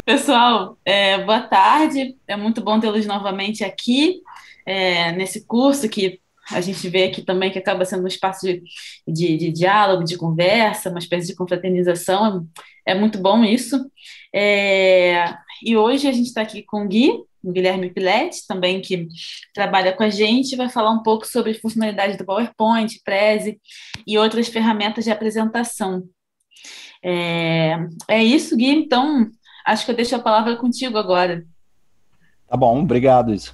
Pessoal, boa tarde. É muito bom tê-los novamente aqui, nesse curso que a gente vê aqui também que acaba sendo um espaço de diálogo, de conversa, uma espécie de confraternização. É muito bom isso. E hoje a gente está aqui com o Guilherme Piletti, também que trabalha com a gente, vai falar um pouco sobre funcionalidades do PowerPoint, Prezi e outras ferramentas de apresentação. É isso, Gui. Então, acho que eu deixo a palavra contigo agora. Tá bom, obrigado, Isa.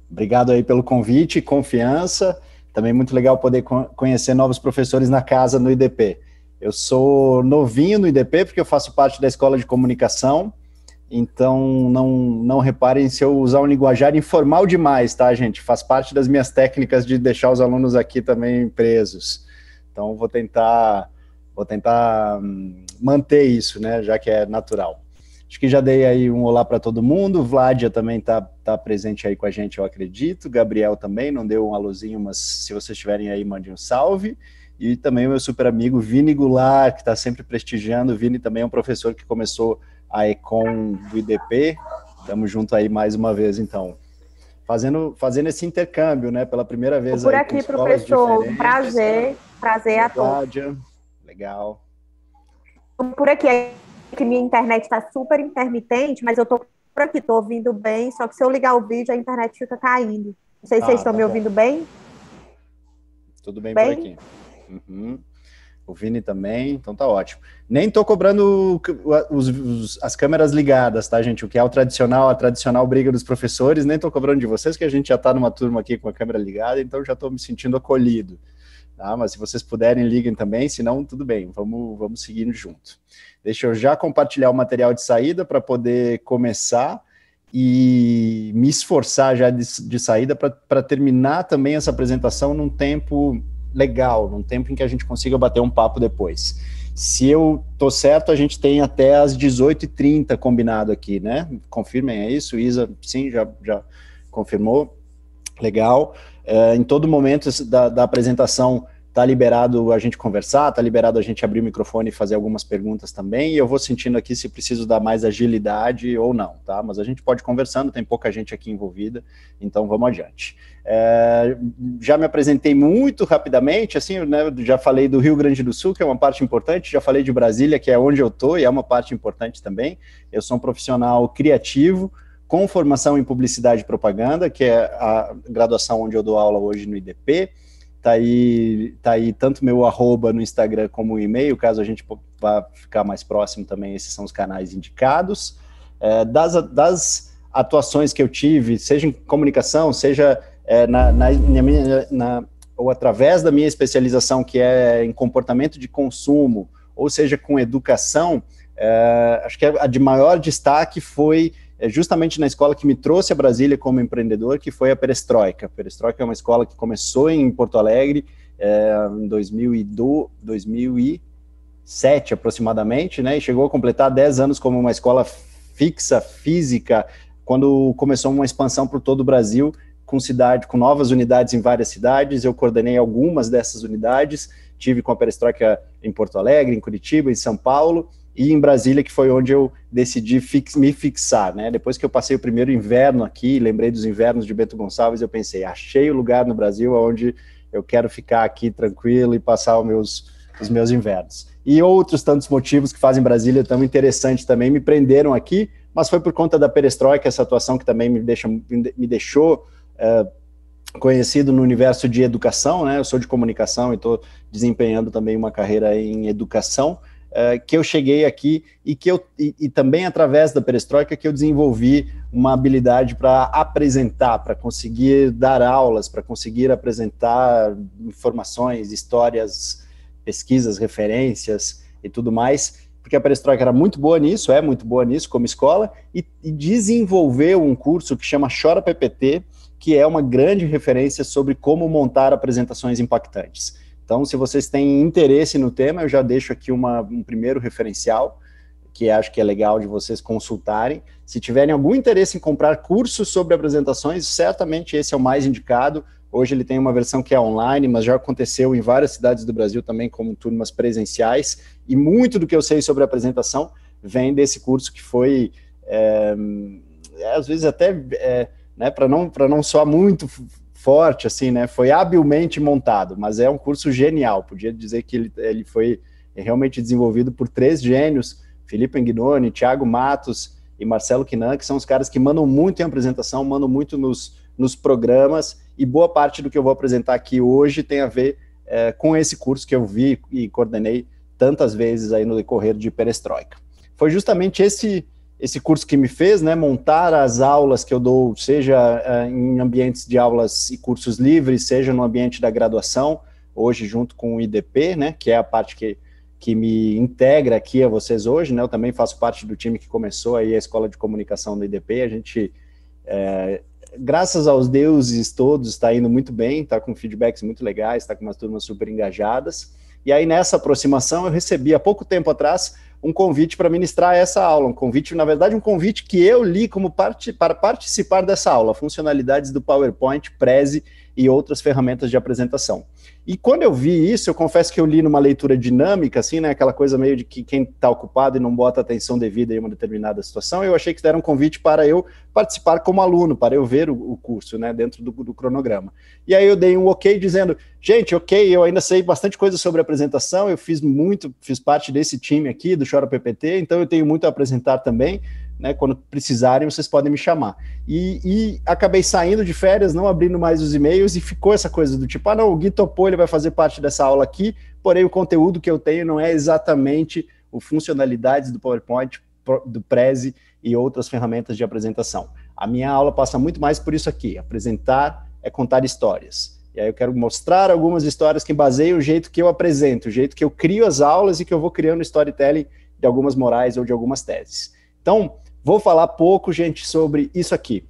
Obrigado aí pelo convite, confiança. Também muito legal poder conhecer novos professores na casa no IDP. Eu sou novinho no IDP porque eu faço parte da Escola de Comunicação, então não reparem se eu usar um linguajar informal demais, tá, gente? Faz parte das minhas técnicas de deixar os alunos aqui também presos. Então vou tentar manter isso, né, já que é natural. Acho que já dei aí um olá para todo mundo. Vládia também tá presente aí com a gente, eu acredito. Gabriel também, não deu um alôzinho, mas se vocês estiverem aí, mandem um salve. E também o meu super amigo Vini Goulart, que está sempre prestigiando. O Vini também é um professor que começou a Econ do IDP. Estamos juntos aí mais uma vez, então. Fazendo esse intercâmbio, né? Pela primeira vez por aí aqui, professor. Prazer a todos. Vládia, legal. Por aqui, que minha internet está super intermitente, mas eu estou por aqui, estou ouvindo bem, só que se eu ligar o vídeo, a internet fica caindo. Não sei se vocês estão me ouvindo bem. Tudo bem por aqui. Uhum. O Vini também, então tá ótimo. Nem tô cobrando as câmeras ligadas, tá, gente? O que é a tradicional briga dos professores, nem tô cobrando de vocês, que a gente já tá numa turma aqui com a câmera ligada, então já tô me sentindo acolhido. Tá? Mas se vocês puderem, liguem também, senão tudo bem, vamos seguindo junto. Deixa eu já compartilhar o material de saída para poder começar e me esforçar já de saída para terminar também essa apresentação num tempo legal, num tempo em que a gente consiga bater um papo depois. Se eu tô certo, a gente tem até às 18h30 combinado aqui, né? Confirmem, é isso? Isa, sim, já confirmou. Legal. Em todo momento da apresentação tá liberado a gente conversar, tá liberado a gente abrir o microfone e fazer algumas perguntas também, e eu vou sentindo aqui se preciso dar mais agilidade ou não, tá? Mas a gente pode ir conversando, tem pouca gente aqui envolvida, então vamos adiante. Já me apresentei muito rapidamente, assim, né, já falei do Rio Grande do Sul, que é uma parte importante, já falei de Brasília, que é onde eu tô, e é uma parte importante também. Eu sou um profissional criativo, com formação em publicidade e propaganda, que é a graduação onde eu dou aula hoje no IDP. Tá aí tanto meu @ no Instagram como o e-mail, caso a gente vá ficar mais próximo também, esses são os canais indicados. Das atuações que eu tive, seja em comunicação, seja ou através da minha especialização, que é em comportamento de consumo, ou seja, com educação, acho que a de maior destaque foi justamente na escola que me trouxe a Brasília como empreendedor, que foi a Perestroika. A Perestroika é uma escola que começou em Porto Alegre em 2007 aproximadamente, né, e chegou a completar 10 anos como uma escola fixa, física, quando começou uma expansão por todo o Brasil, com novas unidades em várias cidades. Eu coordenei algumas dessas unidades, tive com a Perestroika em Porto Alegre, em Curitiba, em São Paulo, e em Brasília, que foi onde eu decidi me fixar, né? Depois que eu passei o primeiro inverno aqui, lembrei dos invernos de Bento Gonçalves, eu pensei, achei o lugar no Brasil onde eu quero ficar aqui tranquilo e passar os meus invernos. E outros tantos motivos que fazem Brasília tão interessante também me prenderam aqui, mas foi por conta da Perestroika, essa atuação que também me deixou conhecido no universo de educação, né? Eu sou de comunicação e estou desempenhando também uma carreira em educação, que eu cheguei aqui e também através da Perestroika que eu desenvolvi uma habilidade para apresentar, para conseguir dar aulas, para conseguir apresentar informações, histórias, pesquisas, referências e tudo mais, porque a Perestroika era muito boa nisso, é muito boa nisso como escola, e desenvolveu um curso que chama Chora PPT, que é uma grande referência sobre como montar apresentações impactantes. Então, se vocês têm interesse no tema, eu já deixo aqui um primeiro referencial, que acho que é legal de vocês consultarem. Se tiverem algum interesse em comprar cursos sobre apresentações, certamente esse é o mais indicado. Hoje ele tem uma versão que é online, mas já aconteceu em várias cidades do Brasil também, como turmas presenciais, e muito do que eu sei sobre apresentação vem desse curso que foi às vezes até, né, para não soar muito forte, assim, né, foi habilmente montado, mas é um curso genial. Podia dizer que ele foi realmente desenvolvido por 3 gênios, Felipe Anguinoni, Thiago Matos e Marcelo Quinan, que são os caras que mandam muito em apresentação, mandam muito nos programas, e boa parte do que eu vou apresentar aqui hoje tem a ver com esse curso que eu vi e coordenei tantas vezes aí no decorrer de Perestroika. Foi justamente esse curso que me fez, né, montar as aulas que eu dou, seja em ambientes de aulas e cursos livres, seja no ambiente da graduação, hoje junto com o IDP, né, que é a parte que me integra aqui a vocês hoje, né, eu também faço parte do time que começou aí a Escola de Comunicação do IDP, a gente, graças aos deuses todos, está indo muito bem, está com feedbacks muito legais, está com umas turmas super engajadas, e aí nessa aproximação eu recebi há pouco tempo atrás um convite para ministrar essa aula, um convite, na verdade, um convite que eu li como para participar dessa aula, funcionalidades do PowerPoint, Prezi e outras ferramentas de apresentação. E quando eu vi isso, eu confesso que eu li numa leitura dinâmica, assim, né, aquela coisa meio de que quem está ocupado e não bota atenção devida em uma determinada situação, eu achei que era um convite para eu participar como aluno, para eu ver o curso, né, dentro do cronograma. E aí eu dei um ok dizendo, gente, ok, eu ainda sei bastante coisa sobre apresentação, eu fiz parte desse time aqui, do Chora PPT, então eu tenho muito a apresentar também, né, quando precisarem, vocês podem me chamar. E acabei saindo de férias, não abrindo mais os e-mails, e ficou essa coisa do tipo, não, o Gui topou, ele vai fazer parte dessa aula aqui, porém o conteúdo que eu tenho não é exatamente o funcionalidades do PowerPoint, do Prezi e outras ferramentas de apresentação. A minha aula passa muito mais por isso aqui, apresentar é contar histórias. E aí eu quero mostrar algumas histórias que baseiam o jeito que eu apresento, o jeito que eu crio as aulas e que eu vou criando storytelling de algumas morais ou de algumas teses. Então, vou falar pouco, gente, sobre isso aqui.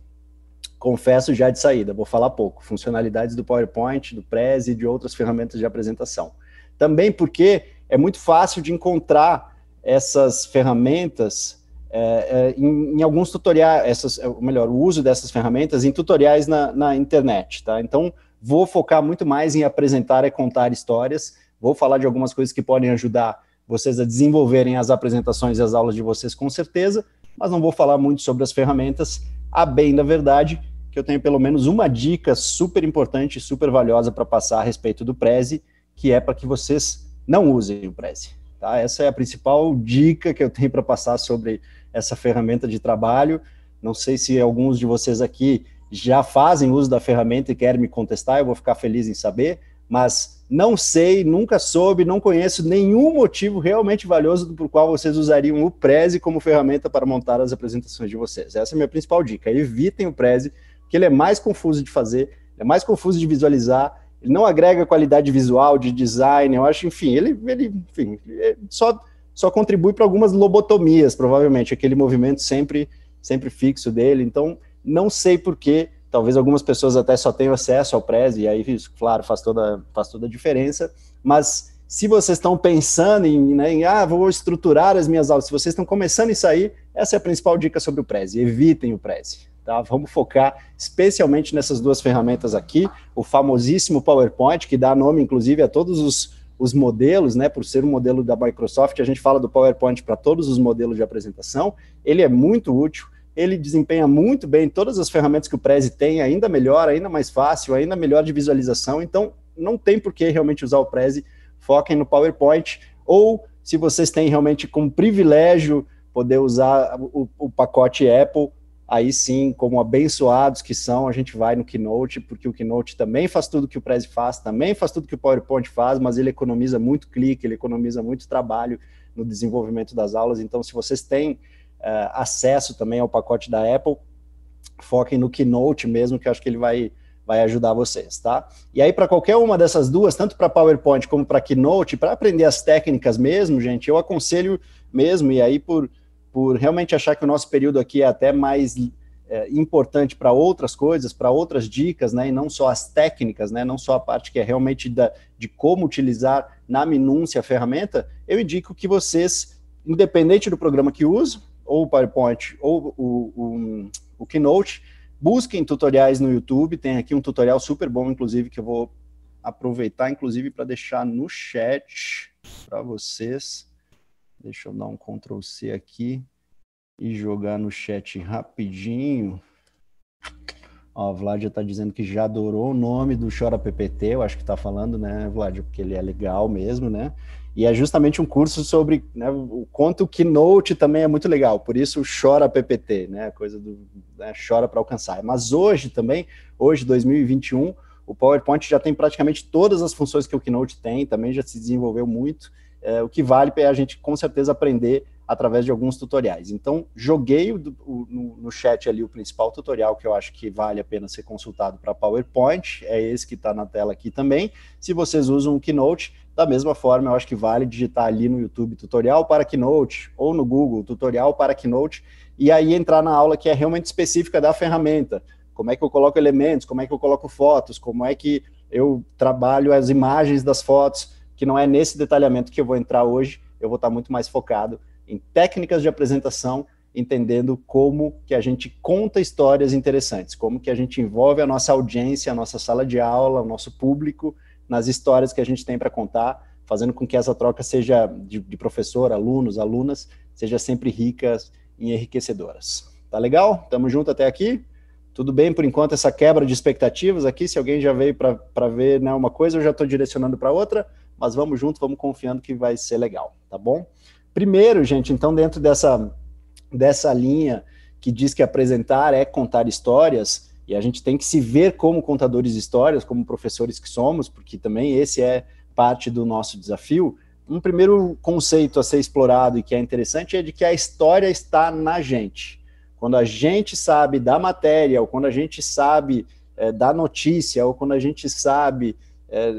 Confesso já de saída, vou falar pouco. Funcionalidades do PowerPoint, do Prezi e de outras ferramentas de apresentação. Também porque é muito fácil de encontrar essas ferramentas em alguns tutoriais, o uso dessas ferramentas em tutoriais na internet, tá? Então, vou focar muito mais em apresentar e contar histórias, vou falar de algumas coisas que podem ajudar vocês a desenvolverem as apresentações e as aulas de vocês com certeza, mas não vou falar muito sobre as ferramentas, a bem da verdade, que eu tenho pelo menos uma dica super importante e super valiosa para passar a respeito do Prezi, que é para que vocês não usem o Prezi, tá? Essa é a principal dica que eu tenho para passar sobre essa ferramenta de trabalho. Não sei se alguns de vocês aqui já fazem uso da ferramenta e querem me contestar, eu vou ficar feliz em saber, mas não sei, nunca soube, não conheço nenhum motivo realmente valioso por qual vocês usariam o Prezi como ferramenta para montar as apresentações de vocês. Essa é a minha principal dica. Evitem o Prezi, porque ele é mais confuso de fazer, é mais confuso de visualizar, ele não agrega qualidade visual, de design, eu acho, enfim, ele só contribui para algumas lobotomias, provavelmente, aquele movimento sempre fixo dele, então não sei porquê, talvez algumas pessoas até só tenham acesso ao Prezi, e aí isso, claro, faz toda a diferença, mas se vocês estão pensando vou estruturar as minhas aulas, se vocês estão começando isso aí, essa é a principal dica sobre o Prezi, evitem o Prezi, tá? Vamos focar especialmente nessas duas ferramentas aqui, o famosíssimo PowerPoint, que dá nome, inclusive, a todos os modelos, né, por ser um modelo da Microsoft, a gente fala do PowerPoint para todos os modelos de apresentação, ele é muito útil, ele desempenha muito bem todas as ferramentas que o Prezi tem, ainda melhor, ainda mais fácil, ainda melhor de visualização, então não tem por que realmente usar o Prezi, foquem no PowerPoint, ou se vocês têm realmente como privilégio poder usar o pacote Apple, aí sim, como abençoados que são, a gente vai no Keynote, porque o Keynote também faz tudo que o Prezi faz, também faz tudo que o PowerPoint faz, mas ele economiza muito clique, ele economiza muito trabalho no desenvolvimento das aulas, então se vocês têm acesso também ao pacote da Apple, foquem no Keynote mesmo, que eu acho que ele vai ajudar vocês, tá? E aí, para qualquer uma dessas duas, tanto para PowerPoint como para Keynote, para aprender as técnicas mesmo, gente, eu aconselho mesmo, e aí por realmente achar que o nosso período aqui é até mais importante para outras coisas, para outras dicas, né, e não só as técnicas, né, não só a parte que é realmente de como utilizar na minúcia a ferramenta, eu indico que vocês, independente do programa que usam, ou o PowerPoint, ou o Keynote, busquem tutoriais no YouTube, tem aqui um tutorial super bom, inclusive, que eu vou aproveitar, inclusive, para deixar no chat para vocês. Deixa eu dar um Ctrl+C aqui. e jogar no chat rapidinho. Ó, o Vlad já está dizendo que já adorou o nome do Chora PPT, eu acho que está falando, né, Vlad, porque ele é legal mesmo, né? E é justamente um curso sobre, né, o quanto o Keynote também é muito legal, por isso Chora PPT, né, coisa do, né, chora para alcançar. Mas hoje também, hoje, 2021, o PowerPoint já tem praticamente todas as funções que o Keynote tem, também já se desenvolveu muito, o que vale é a gente, com certeza, aprender através de alguns tutoriais. Então, joguei no chat ali o principal tutorial que eu acho que vale a pena ser consultado para PowerPoint, é esse que está na tela aqui também. Se vocês usam o Keynote, da mesma forma, eu acho que vale digitar ali no YouTube tutorial para Keynote, ou no Google tutorial para Keynote, e aí entrar na aula que é realmente específica da ferramenta. Como é que eu coloco elementos, como é que eu coloco fotos, como é que eu trabalho as imagens das fotos, que não é nesse detalhamento que eu vou entrar hoje, eu vou estar muito mais focado em técnicas de apresentação, entendendo como que a gente conta histórias interessantes, como que a gente envolve a nossa audiência, a nossa sala de aula, o nosso público, nas histórias que a gente tem para contar, fazendo com que essa troca seja de professor, alunos, alunas, seja sempre ricas e enriquecedoras. Tá legal? Tamo junto até aqui? Tudo bem por enquanto essa quebra de expectativas aqui? Se alguém já veio para ver, né, uma coisa, eu já estou direcionando para outra, mas vamos junto, vamos confiando que vai ser legal, tá bom? Primeiro, gente, então, dentro dessa linha que diz que apresentar é contar histórias, e a gente tem que se ver como contadores de histórias, como professores que somos, porque também esse é parte do nosso desafio. Um primeiro conceito a ser explorado e que é interessante é de que a história está na gente. Quando a gente sabe da matéria, ou quando a gente sabe da notícia, ou quando a gente sabe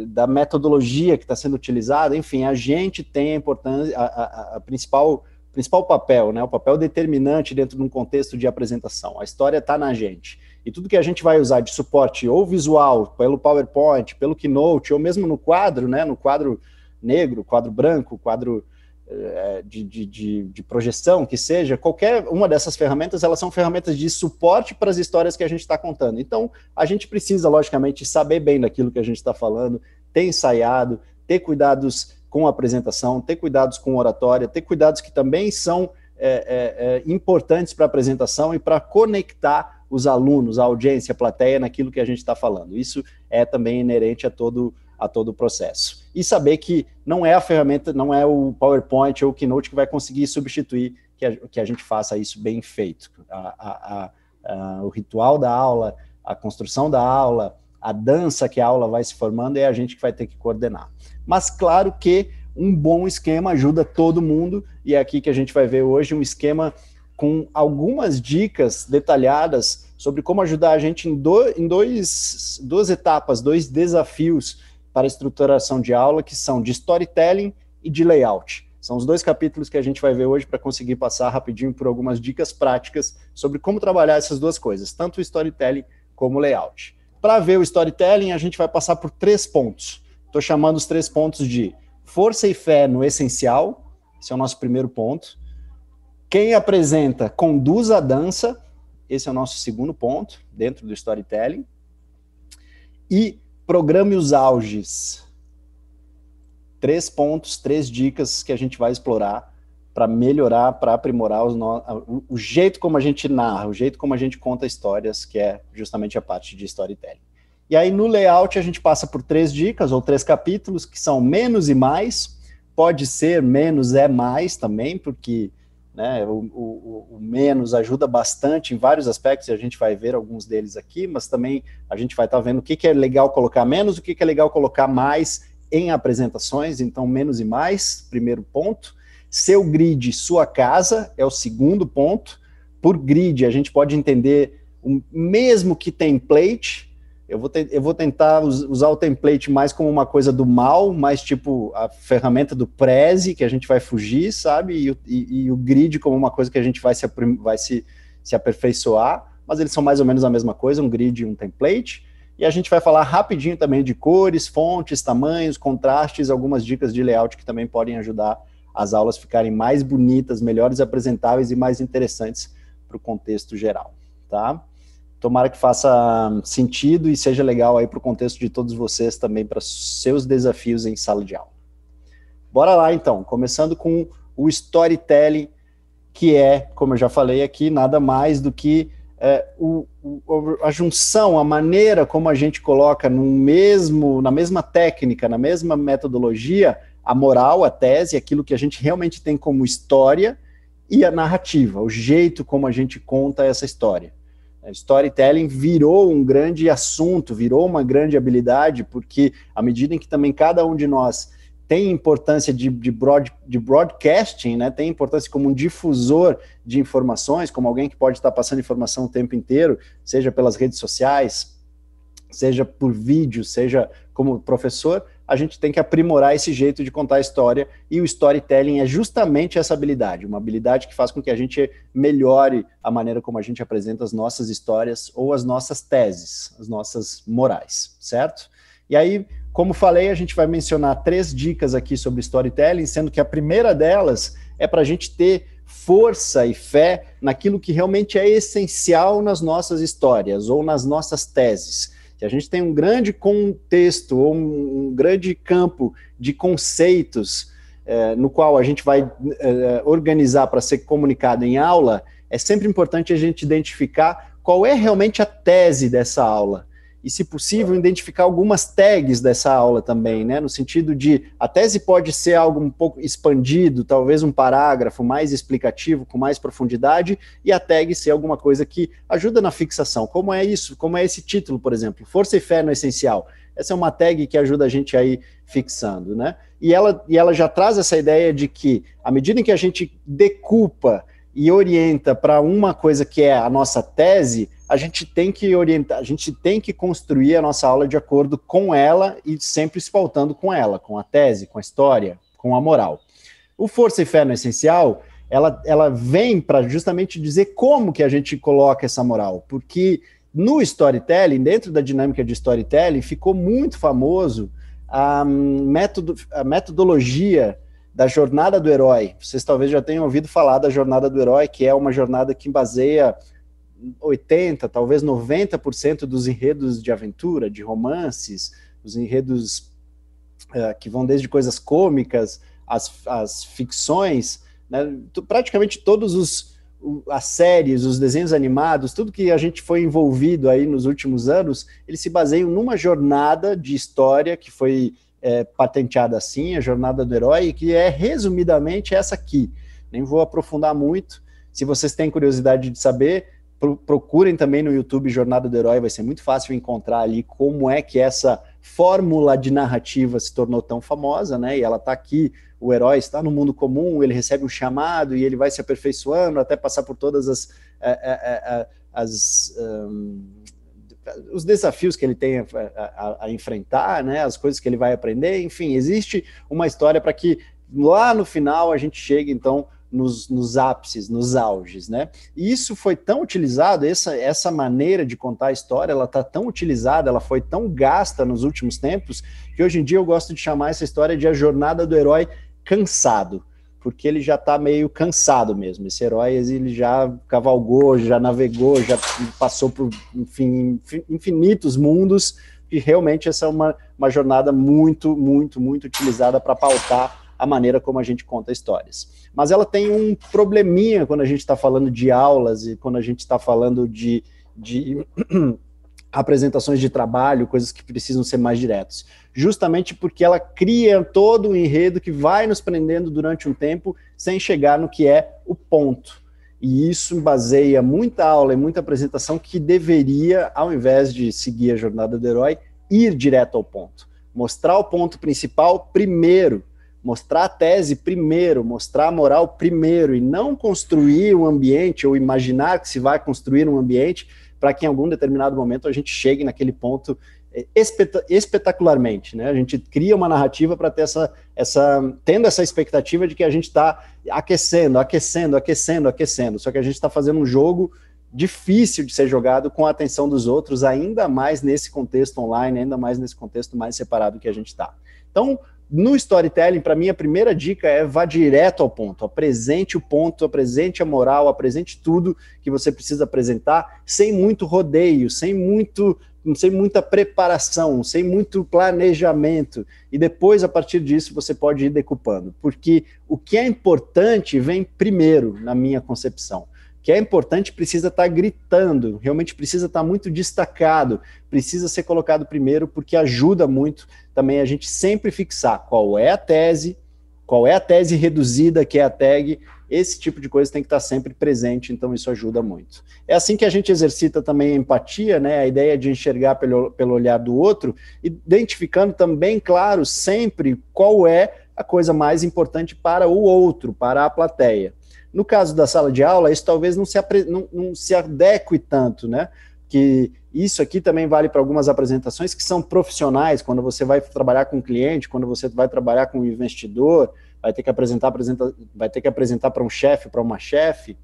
da metodologia que está sendo utilizada, enfim, a gente tem a importância, a principal papel, né, o papel determinante dentro de um contexto de apresentação. A história está na gente. E tudo que a gente vai usar de suporte ou visual, pelo PowerPoint, pelo Keynote, ou mesmo no quadro, né, no quadro negro, quadro branco, quadro de projeção, que seja, qualquer uma dessas ferramentas, elas são ferramentas de suporte para as histórias que a gente está contando. Então, a gente precisa, logicamente, saber bem daquilo que a gente está falando, ter ensaiado, ter cuidados com a apresentação, ter cuidados com oratória, ter cuidados que também são importantes para a apresentação e para conectar os alunos, a audiência, a plateia, naquilo que a gente está falando. Isso é também inerente a todo o processo. E saber que não é a ferramenta, não é o PowerPoint ou o Keynote que vai conseguir substituir que a gente faça isso bem feito. O ritual da aula, a construção da aula, a dança que a aula vai se formando, é a gente que vai ter que coordenar. Mas claro que um bom esquema ajuda todo mundo, e é aqui que a gente vai ver hoje um esquema com algumas dicas detalhadas sobre como ajudar a gente em duas etapas, dois desafios para a estruturação de aula, que são de storytelling e de layout. São os dois capítulos que a gente vai ver hoje para conseguir passar rapidinho por algumas dicas práticas sobre como trabalhar essas duas coisas, tanto o storytelling como o layout. Para ver o storytelling, a gente vai passar por 3 pontos. Estou chamando os 3 pontos de força e fé no essencial, esse é o nosso primeiro ponto. Quem apresenta conduz a dança, esse é o nosso segundo ponto, dentro do storytelling. E programe os auges. 3 pontos, 3 dicas que a gente vai explorar para melhorar, para aprimorar o jeito como a gente narra, o jeito como a gente conta histórias, que é justamente a parte de storytelling. E aí no layout a gente passa por 3 dicas ou 3 capítulos, que são menos e mais. Pode ser menos é mais também, porque né, o menos ajuda bastante em vários aspectos, e a gente vai ver alguns deles aqui, mas também a gente vai estar vendo o que é legal colocar menos, o que é legal colocar mais em apresentações. Então menos e mais, primeiro ponto. Seu grid, sua casa, é o segundo ponto. Por grid a gente pode entender o mesmo que template. Eu vou tentar usar o template mais como uma coisa do mal, mais tipo a ferramenta do Prezi, que a gente vai fugir, sabe? E o grid como uma coisa que a gente vai se aperfeiçoar, mas eles são mais ou menos a mesma coisa, um grid e um template. E a gente vai falar rapidinho também de cores, fontes, tamanhos, contrastes, algumas dicas de layout que também podem ajudar as aulas ficarem mais bonitas, melhores apresentáveis e mais interessantes para o contexto geral, tá? Tomara que faça sentido e seja legal aí para o contexto de todos vocês também, para seus desafios em sala de aula. Bora lá então, começando com o storytelling, que é, como eu já falei aqui, nada mais do que a junção, a maneira como a gente coloca na mesma técnica, na mesma metodologia, a moral, a tese, aquilo que a gente realmente tem como história, e a narrativa, o jeito como a gente conta essa história. Storytelling virou um grande assunto, virou uma grande habilidade, porque à medida em que também cada um de nós tem importância de broadcasting, né, tem importância como um difusor de informações, como alguém que pode estar passando informação o tempo inteiro, seja pelas redes sociais, seja por vídeo, seja como professor, a gente tem que aprimorar esse jeito de contar a história, e o storytelling é justamente essa habilidade, uma habilidade que faz com que a gente melhore a maneira como a gente apresenta as nossas histórias ou as nossas teses, as nossas morais, certo? E aí, como falei, a gente vai mencionar 3 dicas aqui sobre storytelling, sendo que a primeira delas é para a gente ter força e fé naquilo que realmente é essencial nas nossas histórias ou nas nossas teses. Se a gente tem um grande contexto ou um grande campo de conceitos no qual a gente vai organizar para ser comunicado em aula, é sempre importante a gente identificar qual é realmente a tese dessa aula. E, se possível, identificar algumas tags dessa aula também, né? No sentido de, a tese pode ser algo um pouco expandido, talvez um parágrafo mais explicativo, com mais profundidade, e a tag ser alguma coisa que ajuda na fixação. Como é isso? Como é esse título, por exemplo? Força e fé no essencial. Essa é uma tag que ajuda a gente a ir fixando, né? E ela já traz essa ideia de que, à medida em que a gente decupa e orienta para uma coisa que é a nossa tese, a gente tem que orientar, a gente tem que construir a nossa aula de acordo com ela e sempre se pautando com ela, com a tese, com a história, com a moral. O Força e Fé no Essencial, ela vem para justamente dizer como que a gente coloca essa moral, porque no storytelling, dentro da dinâmica de storytelling, ficou muito famoso a metodologia da jornada do herói. Vocês talvez já tenham ouvido falar da jornada do herói, que é uma jornada que baseia 80%, talvez 90% dos enredos de aventura, de romances, os enredos que vão desde coisas cômicas, as ficções, né, praticamente todos as séries, os desenhos animados, tudo que a gente foi envolvido aí nos últimos anos, eles se baseiam numa jornada de história que foi patenteada assim, a jornada do herói, que é resumidamente essa aqui. Nem vou aprofundar muito. Se vocês têm curiosidade de saber, procurem também no YouTube Jornada do Herói, vai ser muito fácil encontrar ali como é que essa fórmula de narrativa se tornou tão famosa, né? E ela está aqui, o herói está no mundo comum, ele recebe um chamado e ele vai se aperfeiçoando até passar por todas os desafios que ele tem a enfrentar, né? As coisas que ele vai aprender, enfim, existe uma história para que lá no final a gente chegue, então, nos ápices, nos auges, né? E isso foi tão utilizado, essa maneira de contar a história, ela está tão utilizada, ela foi tão gasta nos últimos tempos, que hoje em dia eu gosto de chamar essa história de a jornada do herói cansado, porque ele já está meio cansado mesmo. Esse herói, ele já cavalgou, já navegou, já passou por, enfim, infinitos mundos, e realmente essa é uma jornada muito, muito, muito utilizada para pautar a maneira como a gente conta histórias. Mas ela tem um probleminha quando a gente está falando de aulas e quando a gente está falando de apresentações de trabalho, coisas que precisam ser mais diretos. Justamente porque ela cria todo um enredo que vai nos prendendo durante um tempo sem chegar no que é o ponto. E isso baseia muita aula e muita apresentação que deveria, ao invés de seguir a jornada do herói, ir direto ao ponto. Mostrar o ponto principal primeiro, mostrar a tese primeiro, mostrar a moral primeiro, e não construir um ambiente ou imaginar que se vai construir um ambiente para que em algum determinado momento a gente chegue naquele ponto espetacularmente, né? A gente cria uma narrativa para ter tendo essa expectativa de que a gente está aquecendo, só que a gente está fazendo um jogo difícil de ser jogado com a atenção dos outros, ainda mais nesse contexto online, ainda mais nesse contexto mais separado que a gente está. Então, no storytelling, para mim, a primeira dica é vá direto ao ponto, apresente o ponto, apresente a moral, apresente tudo que você precisa apresentar, sem muito rodeio, sem muito sem muita preparação, sem muito planejamento, e depois, a partir disso, você pode ir decupando, porque o que é importante vem primeiro, na minha concepção. O que é importante precisa estar gritando, realmente precisa estar muito destacado, precisa ser colocado primeiro, porque ajuda muito também a gente sempre fixar qual é a tese reduzida, que é a tag. Esse tipo de coisa tem que estar sempre presente, então isso ajuda muito. É assim que a gente exercita também a empatia, né? A ideia de enxergar pelo olhar do outro, identificando também, claro, sempre qual é a coisa mais importante para o outro, para a plateia. No caso da sala de aula, isso talvez não se adeque tanto, né? Que isso aqui também vale para algumas apresentações que são profissionais, quando você vai trabalhar com um cliente, quando você vai trabalhar com um investidor, vai ter que apresentar para um chefe, para uma chefe.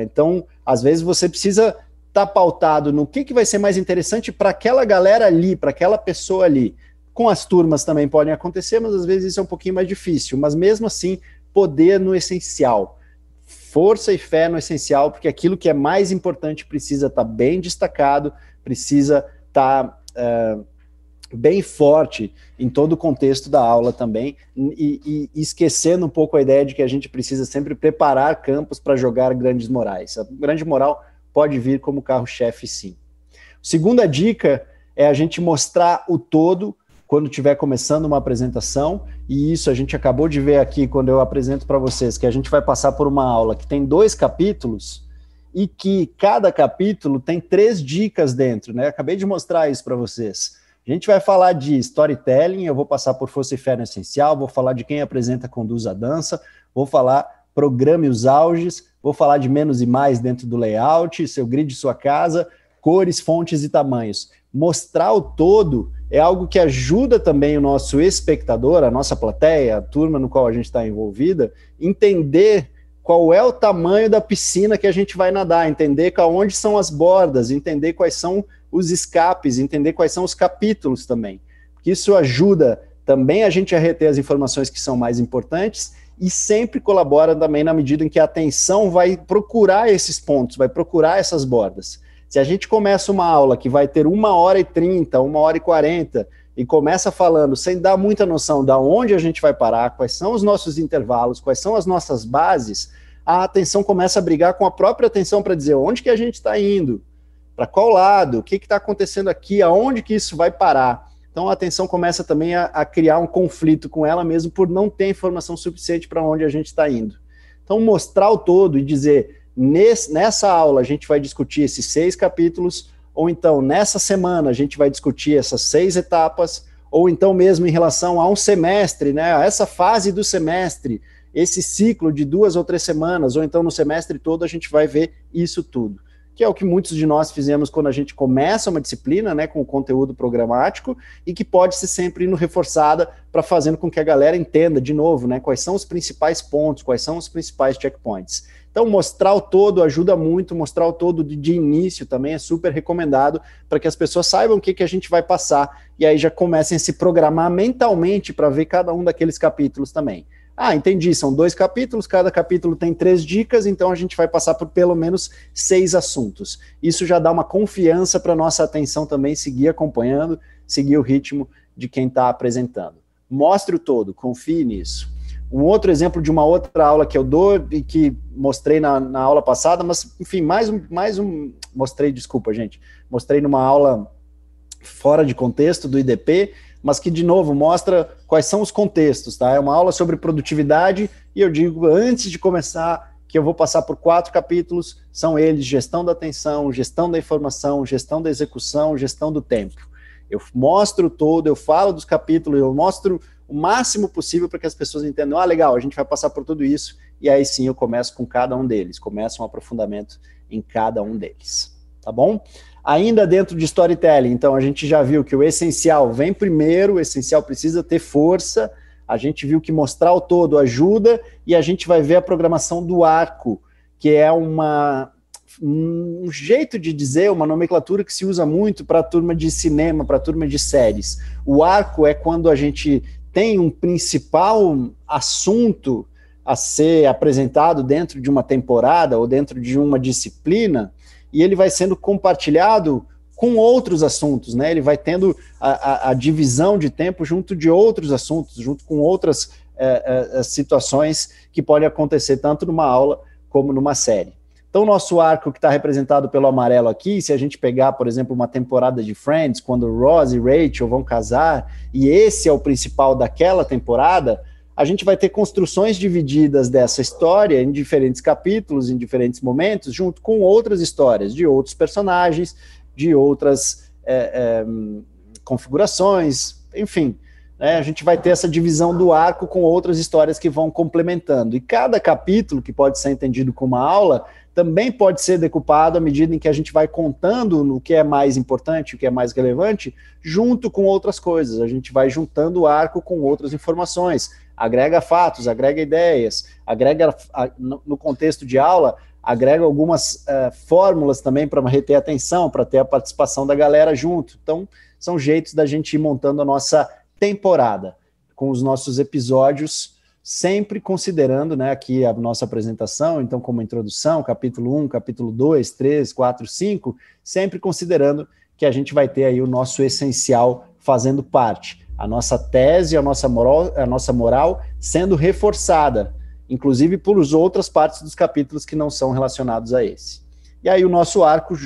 Então, às vezes você precisa estar pautado no que vai ser mais interessante para aquela galera ali, para aquela pessoa ali. Com as turmas também podem acontecer, mas às vezes isso é um pouquinho mais difícil. Mas mesmo assim, poder no essencial. Força e fé no essencial, porque aquilo que é mais importante precisa estar bem destacado, precisa estar bem forte em todo o contexto da aula também, e esquecendo um pouco a ideia de que a gente precisa sempre preparar campos para jogar grandes morais. A grande moral pode vir como carro-chefe, sim. Segunda dica é a gente mostrar o todo quando estiver começando uma apresentação, e isso a gente acabou de ver aqui quando eu apresento para vocês, que a gente vai passar por uma aula que tem 2 capítulos, e que cada capítulo tem 3 dicas dentro, né? Acabei de mostrar isso para vocês. A gente vai falar de storytelling, eu vou passar por força e fé no essencial, vou falar de quem apresenta, conduz a dança, vou falar programe os auges, vou falar de menos e mais dentro do layout, seu grid, sua casa, cores, fontes e tamanhos. Mostrar o todo é algo que ajuda também o nosso espectador, a nossa plateia, a turma no qual a gente está envolvida, entender qual é o tamanho da piscina que a gente vai nadar, entender onde são as bordas, entender quais são os escapes, entender quais são os capítulos também. Porque isso ajuda também a gente a reter as informações que são mais importantes e sempre colabora também na medida em que a atenção vai procurar esses pontos, vai procurar essas bordas. Se a gente começa uma aula que vai ter 1h30, 1h40, e começa falando sem dar muita noção de onde a gente vai parar, quais são os nossos intervalos, quais são as nossas bases, a atenção começa a brigar com a própria atenção para dizer onde que a gente está indo, para qual lado, o que está acontecendo aqui, aonde que isso vai parar. Então a atenção começa também a criar um conflito com ela mesmo por não ter informação suficiente para onde a gente está indo. Então mostrar o todo e dizer... Nessa aula a gente vai discutir esses 6 capítulos, ou então nessa semana a gente vai discutir essas 6 etapas, ou então mesmo em relação a um semestre, né, a essa fase do semestre, esse ciclo de 2 ou 3 semanas, ou então no semestre todo a gente vai ver isso tudo, que é o que muitos de nós fizemos quando a gente começa uma disciplina, né, com o conteúdo programático, e que pode ser sempre indo reforçada para fazendo com que a galera entenda de novo, né, quais são os principais pontos, quais são os principais checkpoints. Então, mostrar o todo ajuda muito, mostrar o todo de início também é super recomendado para que as pessoas saibam o que a gente vai passar e aí já comecem a se programar mentalmente para ver cada um daqueles capítulos também. Ah, entendi, são 2 capítulos, cada capítulo tem 3 dicas, então a gente vai passar por pelo menos 6 assuntos. Isso já dá uma confiança para a nossa atenção também seguir acompanhando, seguir o ritmo de quem está apresentando. Mostre o todo, confie nisso. Um outro exemplo de uma outra aula que eu dou e que mostrei na aula passada, mas, enfim, mostrei numa aula fora de contexto do IDP, mas que, de novo, mostra quais são os contextos, tá? É uma aula sobre produtividade e eu digo, antes de começar, que eu vou passar por 4 capítulos, são eles: gestão da atenção, gestão da informação, gestão da execução, gestão do tempo. Eu mostro todo, eu falo dos capítulos, eu mostro o máximo possível para que as pessoas entendam, legal, a gente vai passar por tudo isso, e aí sim eu começo com cada um deles, começo um aprofundamento em cada um deles, tá bom? Ainda dentro de storytelling, então a gente já viu que o essencial vem primeiro, o essencial precisa ter força, a gente viu que mostrar o todo ajuda, e a gente vai ver a programação do arco, que é um jeito de dizer, uma nomenclatura que se usa muito para a turma de cinema, para a turma de séries. O arco é quando a gente tem um principal assunto a ser apresentado dentro de uma temporada ou dentro de uma disciplina, e ele vai sendo compartilhado com outros assuntos, né? Ele vai tendo a divisão de tempo junto de outros assuntos, junto com outras situações que podem acontecer tanto numa aula como numa série. Então, o nosso arco que está representado pelo amarelo aqui, se a gente pegar, por exemplo, uma temporada de Friends, quando Ross e Rachel vão casar, e esse é o principal daquela temporada, a gente vai ter construções divididas dessa história em diferentes capítulos, em diferentes momentos, junto com outras histórias, de outros personagens, de outras configurações, enfim. A gente vai ter essa divisão do arco com outras histórias que vão complementando. E cada capítulo, que pode ser entendido como uma aula, também pode ser decupado à medida em que a gente vai contando no que é mais importante, o que é mais relevante, junto com outras coisas. A gente vai juntando o arco com outras informações, agrega fatos, agrega ideias, agrega, no contexto de aula, agrega algumas fórmulas também para reter a atenção, para ter a participação da galera junto. Então, são jeitos da gente ir montando a nossa temporada, com os nossos episódios, sempre considerando, né, aqui a nossa apresentação, então como introdução, capítulo 1, capítulo 2, 3, 4, 5, sempre considerando que a gente vai ter aí o nosso essencial fazendo parte, a nossa tese, a nossa moral sendo reforçada, inclusive por outras partes dos capítulos que não são relacionados a esse. E aí o nosso arco,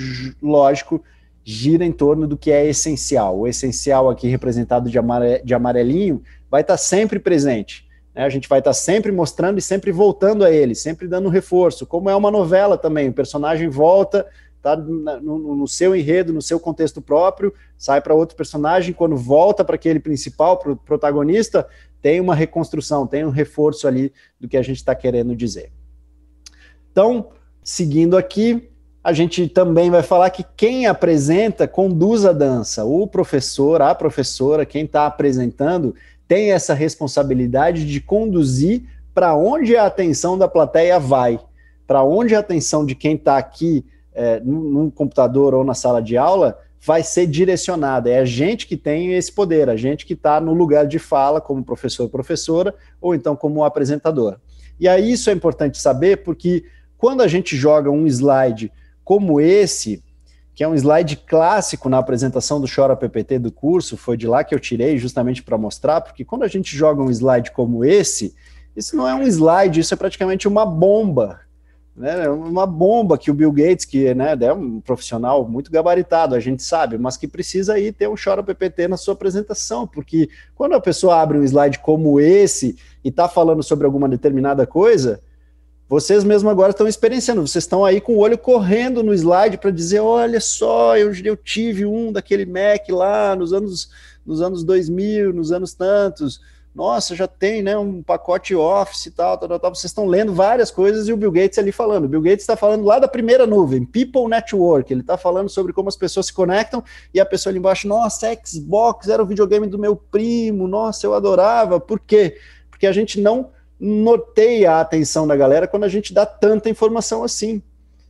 lógico, gira em torno do que é essencial. O essencial aqui representado de amarelinho vai estar sempre presente. A gente vai estar sempre mostrando e sempre voltando a ele, sempre dando reforço, como é uma novela também, o personagem volta, tá no seu enredo, no seu contexto próprio, sai para outro personagem, quando volta para aquele principal, para o protagonista, tem uma reconstrução, tem um reforço ali do que a gente está querendo dizer. Então, seguindo aqui, a gente também vai falar que quem apresenta conduz a dança, o professor, a professora, quem está apresentando, tem essa responsabilidade de conduzir para onde a atenção da plateia vai, para onde a atenção de quem está aqui num computador ou na sala de aula vai ser direcionada. É a gente que tem esse poder, a gente que está no lugar de fala como professor, professora, ou então como apresentador. E aí isso é importante saber, porque quando a gente joga um slide como esse, que é um slide clássico na apresentação do Chora PPT do curso, foi de lá que eu tirei justamente para mostrar, porque quando a gente joga um slide como esse, isso não é um slide, isso é praticamente uma bomba, né? Uma bomba que o Bill Gates, que, né, é um profissional muito gabaritado, a gente sabe, mas que precisa aí ter um Chora PPT na sua apresentação, porque quando a pessoa abre um slide como esse e está falando sobre alguma determinada coisa, vocês mesmo agora estão experienciando, vocês estão aí com o olho correndo no slide para dizer, olha só, eu tive um daquele Mac lá nos anos 2000, nos anos tantos, nossa, já tem, né, um pacote Office e tal, vocês estão lendo várias coisas e o Bill Gates ali falando, o Bill Gates está falando lá da primeira nuvem, People Network, ele está falando sobre como as pessoas se conectam e a pessoa ali embaixo, nossa, Xbox era o videogame do meu primo, nossa, eu adorava, por quê? Porque a gente não norteia a atenção da galera quando a gente dá tanta informação assim.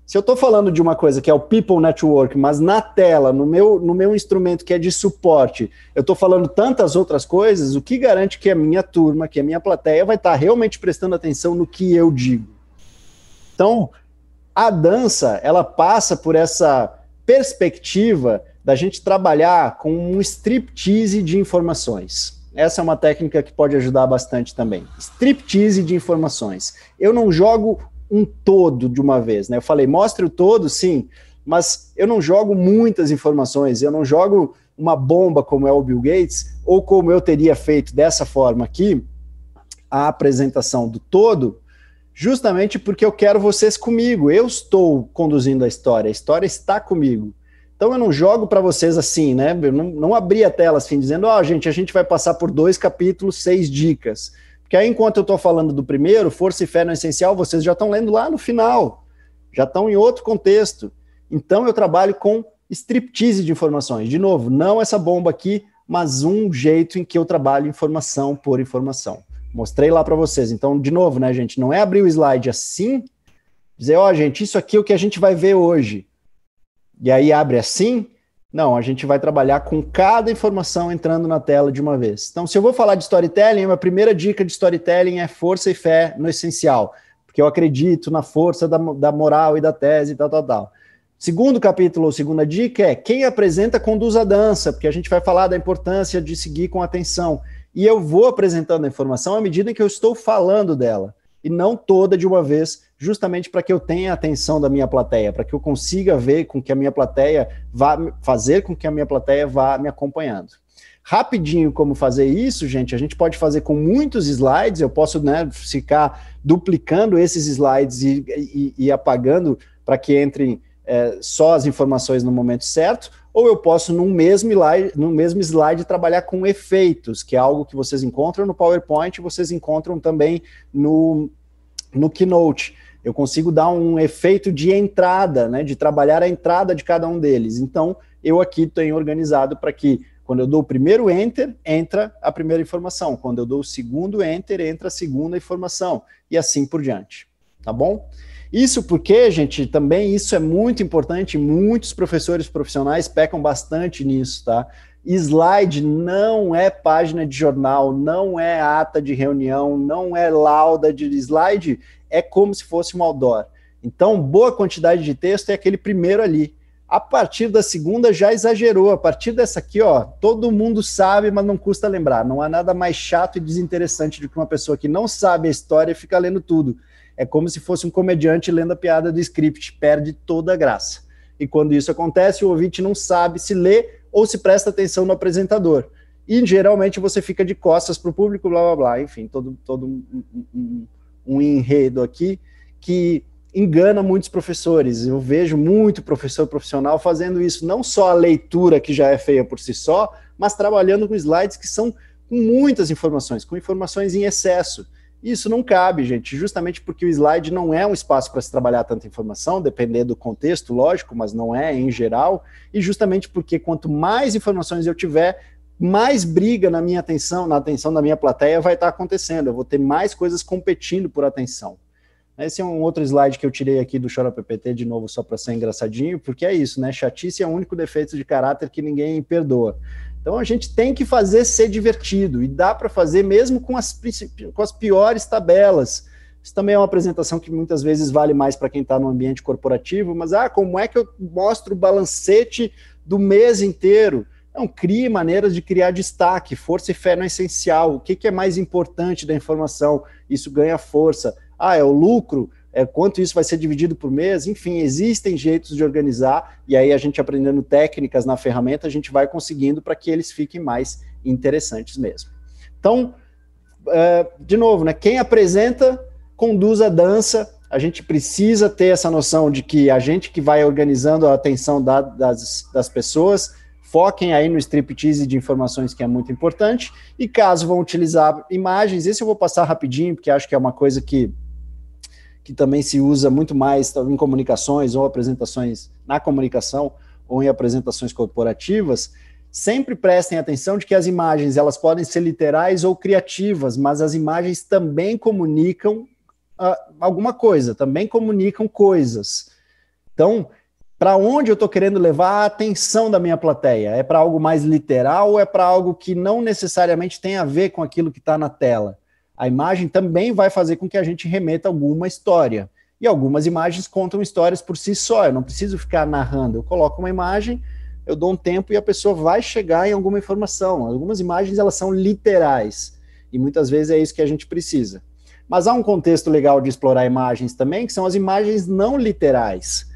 Se eu estou falando de uma coisa que é o People Network, mas na tela, no meu instrumento que é de suporte, eu estou falando tantas outras coisas, o que garante que a minha turma, que a minha plateia vai estar realmente prestando atenção no que eu digo? Então, a dança, ela passa por essa perspectiva da gente trabalhar com um striptease de informações. Essa é uma técnica que pode ajudar bastante também. Striptease de informações. Eu não jogo um todo de uma vez, né? Eu falei, mostre o todo, sim, mas eu não jogo muitas informações, eu não jogo uma bomba como é o Bill Gates, ou como eu teria feito dessa forma aqui, a apresentação do todo, justamente porque eu quero vocês comigo, eu estou conduzindo a história está comigo. Então eu não jogo para vocês assim, né? Eu não abri a tela assim, dizendo, gente, a gente vai passar por 2 capítulos, 6 dicas. Porque aí, enquanto eu estou falando do primeiro, Força e Fé no Essencial, vocês já estão lendo lá no final. Já estão em outro contexto. Então eu trabalho com striptease de informações. De novo, não essa bomba aqui, mas um jeito em que eu trabalho informação por informação. Mostrei lá para vocês. Então, de novo, né, gente? Não é abrir o slide assim, dizer, gente, isso aqui é o que a gente vai ver hoje. E aí abre assim? Não, a gente vai trabalhar com cada informação entrando na tela de uma vez. Então, se eu vou falar de storytelling, a minha primeira dica de storytelling é força e fé no essencial, porque eu acredito na força da moral e da tese e tal. Segundo capítulo, ou segunda dica é quem apresenta conduz a dança, porque a gente vai falar da importância de seguir com atenção. E eu vou apresentando a informação à medida em que eu estou falando dela, e não toda de uma vez, justamente para que eu tenha a atenção da minha plateia, para que eu consiga ver com que a minha plateia vá fazer com que a minha plateia vá me acompanhando. Rapidinho como fazer isso, gente, a gente pode fazer com muitos slides, eu posso, né, ficar duplicando esses slides e apagando para que entrem só as informações no momento certo, ou eu posso, no mesmo slide, trabalhar com efeitos, que é algo que vocês encontram no PowerPoint, vocês encontram também no Keynote. Eu consigo dar um efeito de entrada, né, de trabalhar a entrada de cada um deles. Então, eu aqui tenho organizado para que, quando eu dou o primeiro Enter, entra a primeira informação. Quando eu dou o segundo Enter, entra a segunda informação. E assim por diante. Tá bom? Isso porque, gente, também isso é muito importante, muitos professores profissionais pecam bastante nisso, tá? Slide não é página de jornal, não é ata de reunião, não é lauda de slide, é como se fosse um outdoor. Então, boa quantidade de texto é aquele primeiro ali. A partir da segunda já exagerou, a partir dessa aqui, ó, todo mundo sabe, mas não custa lembrar. Não há nada mais chato e desinteressante do que uma pessoa que não sabe a história e fica lendo tudo. É como se fosse um comediante lendo a piada do script, perde toda a graça. E quando isso acontece, o ouvinte não sabe se lê ou se presta atenção no apresentador. E geralmente você fica de costas para o público, blá, blá, blá. Enfim, todo um enredo aqui que engana muitos professores. Eu vejo muito professor profissional fazendo isso, não só a leitura, que já é feia por si só, mas trabalhando com slides que são com muitas informações, com informações em excesso. Isso não cabe, gente, justamente porque o slide não é um espaço para se trabalhar tanta informação, dependendo do contexto, lógico, mas não é em geral, e justamente porque quanto mais informações eu tiver, mais briga na minha atenção, na atenção da minha plateia vai estar acontecendo, eu vou ter mais coisas competindo por atenção. Esse é um outro slide que eu tirei aqui do Chora PPT, de novo, só para ser engraçadinho, porque é isso, né, chatice é o único defeito de caráter que ninguém perdoa. Então a gente tem que fazer ser divertido, e dá para fazer mesmo com as piores tabelas. Isso também é uma apresentação que muitas vezes vale mais para quem está no ambiente corporativo, mas como é que eu mostro o balancete do mês inteiro? Não, crie maneiras de criar destaque, força e fé no essencial. O que é mais importante da informação? Isso ganha força. É o lucro? Quanto isso vai ser dividido por mês? Enfim, existem jeitos de organizar, e aí a gente aprendendo técnicas na ferramenta, a gente vai conseguindo para que eles fiquem mais interessantes mesmo. Então, de novo, né, quem apresenta, conduz a dança. A gente precisa ter essa noção de que a gente que vai organizando a atenção das pessoas, foquem aí no striptease de informações, que é muito importante, e caso vão utilizar imagens, esse eu vou passar rapidinho, porque acho que é uma coisa que também se usa muito mais em comunicações ou apresentações na comunicação ou em apresentações corporativas. Sempre prestem atenção de que as imagens elas podem ser literais ou criativas, mas as imagens também comunicam alguma coisa, também comunicam coisas. Então, para onde eu estou querendo levar a atenção da minha plateia? É para algo mais literal ou é para algo que não necessariamente tem a ver com aquilo que está na tela? A imagem também vai fazer com que a gente remeta alguma história. E algumas imagens contam histórias por si só, eu não preciso ficar narrando. Eu coloco uma imagem, eu dou um tempo e a pessoa vai chegar em alguma informação. Algumas imagens elas são literais, e muitas vezes é isso que a gente precisa. Mas há um contexto legal de explorar imagens também, que são as imagens não literais.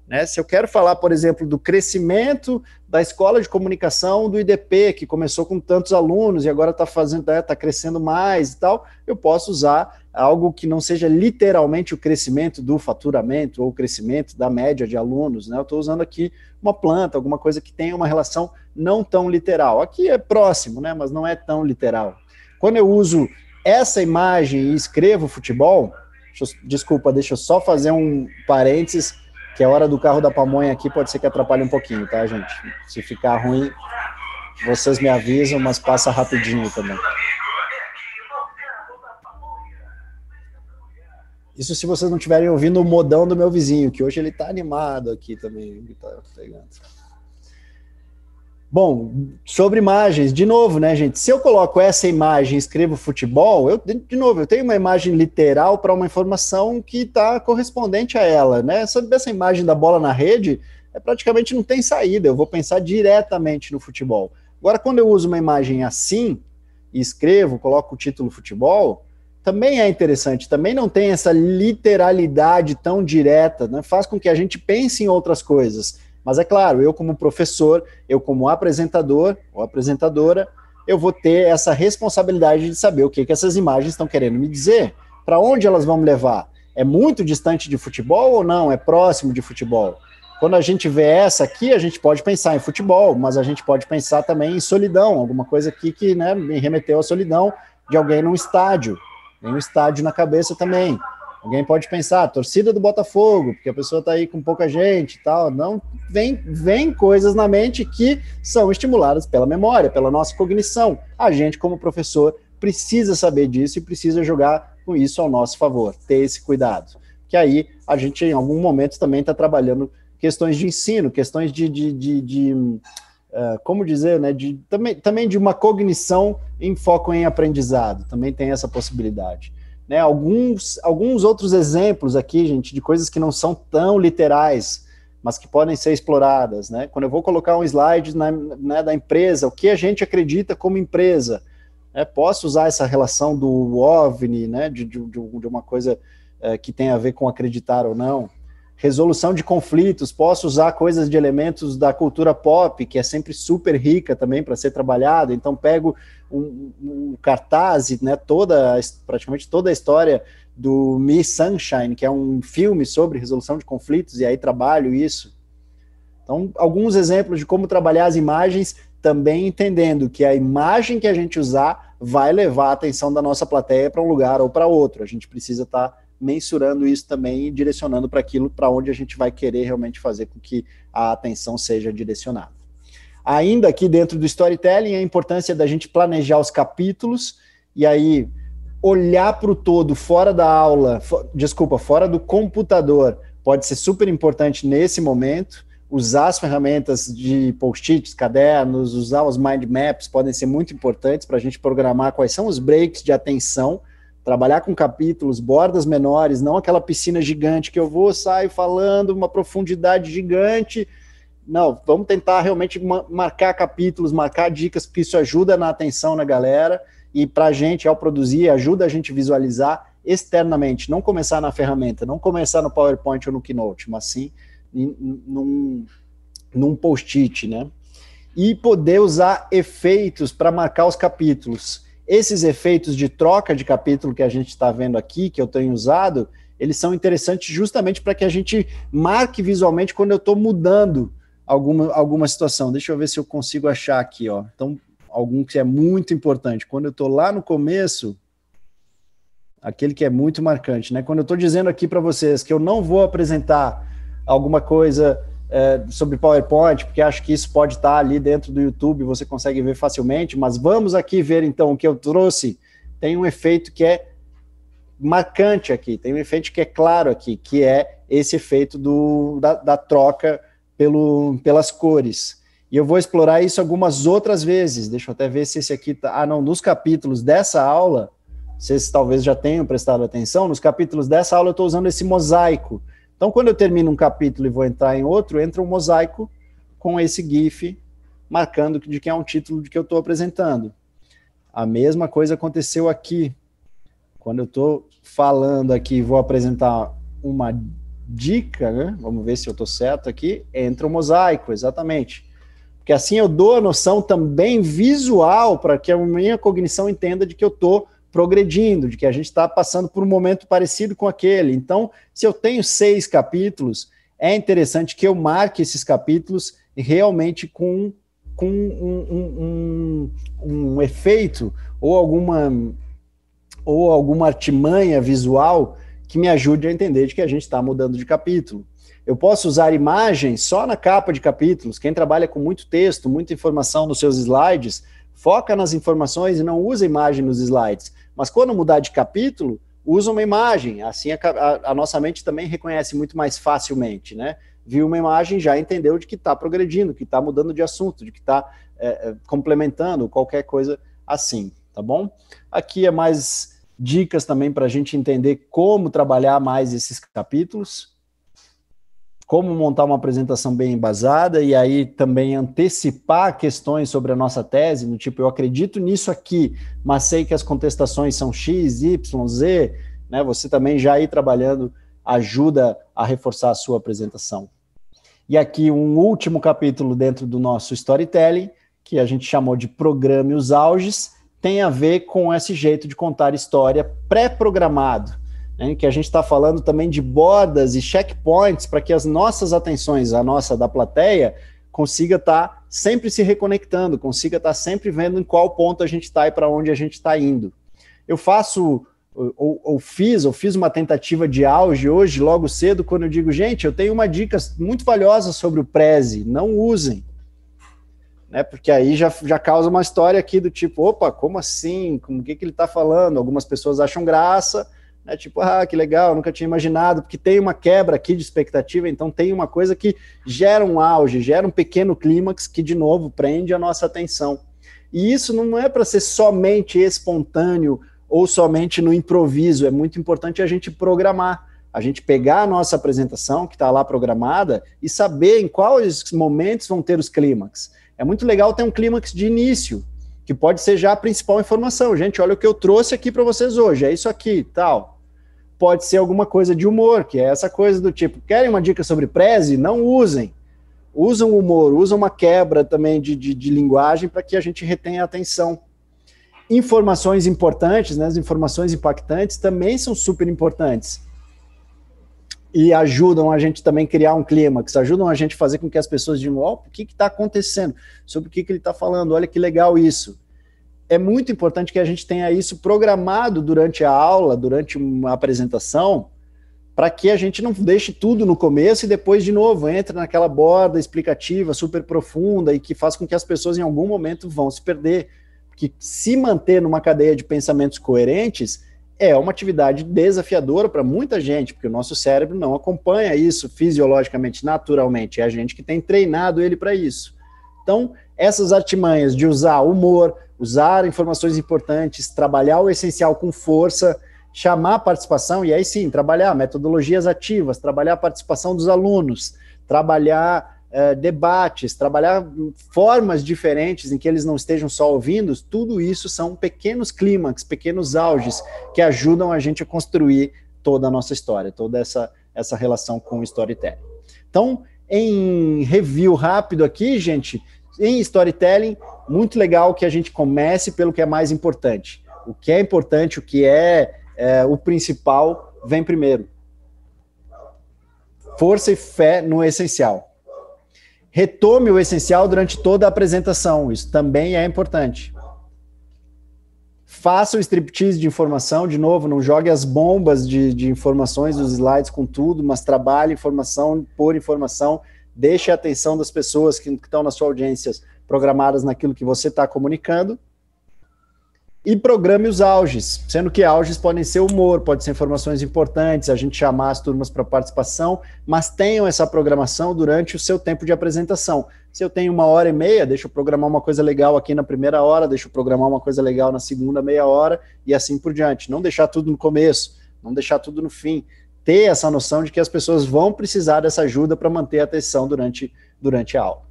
Né? Se eu quero falar, por exemplo, do crescimento da escola de comunicação do IDP, que começou com tantos alunos e agora está crescendo mais e tal, eu posso usar algo que não seja literalmente o crescimento do faturamento ou o crescimento da média de alunos. Né? Eu estou usando aqui uma planta, alguma coisa que tenha uma relação não tão literal. Aqui é próximo, né? Mas não é tão literal. Quando eu uso essa imagem e escrevo futebol, deixa eu só fazer um parênteses, que a hora do carro da pamonha aqui pode ser que atrapalhe um pouquinho, tá, gente? Se ficar ruim, vocês me avisam, mas passa rapidinho também. Isso se vocês não estiverem ouvindo o modão do meu vizinho, que hoje ele tá animado aqui também. Ele tá pegando. Bom, sobre imagens, de novo, né, gente? Se eu coloco essa imagem e escrevo futebol, eu tenho uma imagem literal para uma informação que está correspondente a ela, né? Essa imagem da bola na rede praticamente não tem saída, eu vou pensar diretamente no futebol. Agora, quando eu uso uma imagem assim, e escrevo, coloco o título futebol, também é interessante, também não tem essa literalidade tão direta, né? Faz com que a gente pense em outras coisas. Mas é claro, eu como professor, eu como apresentador ou apresentadora, eu vou ter essa responsabilidade de saber o que essas imagens estão querendo me dizer, para onde elas vão me levar. É muito distante de futebol ou não? É próximo de futebol? Quando a gente vê essa aqui, a gente pode pensar em futebol, mas a gente pode pensar também em solidão, alguma coisa aqui que, né, me remeteu à solidão de alguém num estádio. Tem um estádio na cabeça também. Alguém pode pensar, torcida do Botafogo, porque a pessoa está aí com pouca gente e tal. Não, vem coisas na mente que são estimuladas pela memória, pela nossa cognição. A gente, como professor, precisa saber disso e precisa jogar com isso ao nosso favor, ter esse cuidado. Que aí a gente, em algum momento, também está trabalhando questões de ensino, questões como dizer, né, também de uma cognição em foco em aprendizado, também tem essa possibilidade. Né, alguns outros exemplos aqui, gente, de coisas que não são tão literais, mas que podem ser exploradas. Né? Quando eu vou colocar um slide da empresa, o que a gente acredita como empresa, posso usar essa relação do OVNI, né, de uma coisa que tem a ver com acreditar ou não. Resolução de conflitos, posso usar coisas de elementos da cultura pop, que é sempre super rica também para ser trabalhado, então pego um cartaz, né, praticamente toda a história do Miss Sunshine, que é um filme sobre resolução de conflitos, e aí trabalho isso. Então, alguns exemplos de como trabalhar as imagens, também entendendo que a imagem que a gente usar vai levar a atenção da nossa plateia para um lugar ou para outro. A gente precisa estar mensurando isso também e direcionando para aquilo para onde a gente vai querer realmente fazer com que a atenção seja direcionada. Ainda aqui dentro do storytelling, a importância da gente planejar os capítulos e aí olhar para o todo fora da aula, fora do computador, pode ser super importante nesse momento. Usar as ferramentas de post-its, cadernos, usar os mind maps podem ser muito importantes para a gente programar quais são os breaks de atenção. Trabalhar com capítulos, bordas menores, não aquela piscina gigante que eu saio falando, uma profundidade gigante. Não, vamos tentar realmente marcar capítulos, marcar dicas, porque isso ajuda na atenção na galera e para a gente, ao produzir, ajuda a gente a visualizar externamente, não começar na ferramenta, não começar no PowerPoint ou no Keynote, mas sim num post-it, né? E poder usar efeitos para marcar os capítulos. Esses efeitos de troca de capítulo que a gente está vendo aqui, que eu tenho usado, eles são interessantes justamente para que a gente marque visualmente quando eu estou mudando alguma situação. Deixa eu ver se eu consigo achar aqui, ó. Então, algum que é muito importante. Quando eu estou lá no começo, aquele que é muito marcante, né? Quando eu estou dizendo aqui para vocês que eu não vou apresentar alguma coisa sobre PowerPoint, porque acho que isso pode estar ali dentro do YouTube, você consegue ver facilmente, mas vamos aqui ver então o que eu trouxe. Tem um efeito que é marcante aqui, tem um efeito que é claro aqui, que é esse efeito da troca pelas cores. E eu vou explorar isso algumas outras vezes. Deixa eu até ver se esse aqui tá... nos capítulos dessa aula, vocês talvez já tenham prestado atenção, nos capítulos dessa aula eu estou usando esse mosaico. Então, quando eu termino um capítulo e vou entrar em outro, entra um mosaico com esse GIF marcando de que é um título de que eu estou apresentando. A mesma coisa aconteceu aqui. Quando eu estou falando aqui, vou apresentar uma dica, né? Vamos ver se eu estou certo aqui. Entra um mosaico, exatamente. Porque assim eu dou a noção também visual para que a minha cognição entenda de que eu estou progredindo, de que a gente está passando por um momento parecido com aquele. Então, se eu tenho 6 capítulos, é interessante que eu marque esses capítulos realmente com um efeito ou alguma artimanha visual que me ajude a entender de que a gente está mudando de capítulo. Eu posso usar imagens só na capa de capítulos. Quem trabalha com muito texto, muita informação nos seus slides, foca nas informações e não usa imagem nos slides. Mas quando mudar de capítulo, usa uma imagem. Assim a nossa mente também reconhece muito mais facilmente, né? Viu uma imagem, já entendeu de que está progredindo, que está mudando de assunto, de que está complementando, qualquer coisa assim, tá bom? Aqui é mais dicas também para a gente entender como trabalhar mais esses capítulos. como montar uma apresentação bem embasada e aí também antecipar questões sobre a nossa tese, no tipo, eu acredito nisso aqui, mas sei que as contestações são X, Y, Z, né? Você também já ir trabalhando ajuda a reforçar a sua apresentação. E aqui um último capítulo dentro do nosso storytelling, que a gente chamou de Programe os Auges, tem a ver com esse jeito de contar história pré-programado, né, que a gente está falando também de bordas e checkpoints para que as nossas atenções, a nossa da plateia, consiga estar sempre se reconectando, consiga estar sempre vendo em qual ponto a gente está e para onde a gente está indo. Eu faço, ou fiz uma tentativa de auge hoje, logo cedo, quando eu digo, gente, eu tenho uma dica muito valiosa sobre o Prezi, não usem. Né, porque aí já causa uma história aqui do tipo, opa, como assim? O que ele está falando? Algumas pessoas acham graça, né, tipo, que legal, nunca tinha imaginado, porque tem uma quebra aqui de expectativa, então tem uma coisa que gera um auge, gera um pequeno clímax que, de novo, prende a nossa atenção. E isso não é para ser somente espontâneo ou somente no improviso, é muito importante a gente programar, a gente pegar a nossa apresentação, que está lá programada, e saber em quais momentos vão ter os clímax. É muito legal ter um clímax de início, que pode ser já a principal informação. Gente, olha o que eu trouxe aqui para vocês hoje, é isso aqui, tal. Pode ser alguma coisa de humor, que é essa coisa do tipo, querem uma dica sobre Prezi? Não usem. Usam humor, usam uma quebra também de linguagem para que a gente retenha a atenção. Informações importantes, né, as informações impactantes também são super importantes. E ajudam a gente também a criar um clímax, ajudam a gente a fazer com que as pessoas digam, o que está acontecendo? Sobre o que ele está falando? Olha que legal isso. É muito importante que a gente tenha isso programado durante a aula, durante uma apresentação, para que a gente não deixe tudo no começo e depois, de novo, entre naquela borda explicativa super profunda e que faz com que as pessoas em algum momento vão se perder. Porque se manter numa cadeia de pensamentos coerentes é uma atividade desafiadora para muita gente, porque o nosso cérebro não acompanha isso fisiologicamente, naturalmente. É a gente que tem treinado ele para isso. Então, essas artimanhas de usar humor, usar informações importantes, trabalhar o essencial com força, chamar a participação, e aí sim, trabalhar metodologias ativas, trabalhar a participação dos alunos, trabalhar debates, trabalhar formas diferentes em que eles não estejam só ouvindo, tudo isso são pequenos clímax, pequenos auges que ajudam a gente a construir toda a nossa história, toda essa relação com o storytelling. Então, em review rápido aqui, gente, em storytelling, muito legal que a gente comece pelo que é mais importante. O que é importante, o que é o principal, vem primeiro. Força e fé no essencial. Retome o essencial durante toda a apresentação, isso também é importante. Faça o striptease de informação, de novo, não jogue as bombas de informações dos slides com tudo, mas trabalhe informação por informação, deixe a atenção das pessoas que estão na sua audiência programadas naquilo que você está comunicando. E programe os auges, sendo que auges podem ser humor, pode ser informações importantes, a gente chamar as turmas para participação, mas tenham essa programação durante o seu tempo de apresentação. Se eu tenho 1h30, deixa eu programar uma coisa legal aqui na primeira hora, deixa eu programar uma coisa legal na segunda meia hora, e assim por diante. Não deixar tudo no começo, não deixar tudo no fim. Ter essa noção de que as pessoas vão precisar dessa ajuda para manter a atenção durante a aula.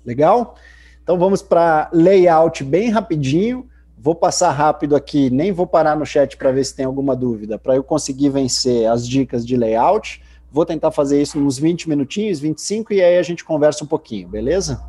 Legal? Então vamos para layout bem rapidinho. Vou passar rápido aqui, nem vou parar no chat para ver se tem alguma dúvida, para eu conseguir vencer as dicas de layout. Vou tentar fazer isso uns 20 minutinhos, 25, e aí a gente conversa um pouquinho, beleza?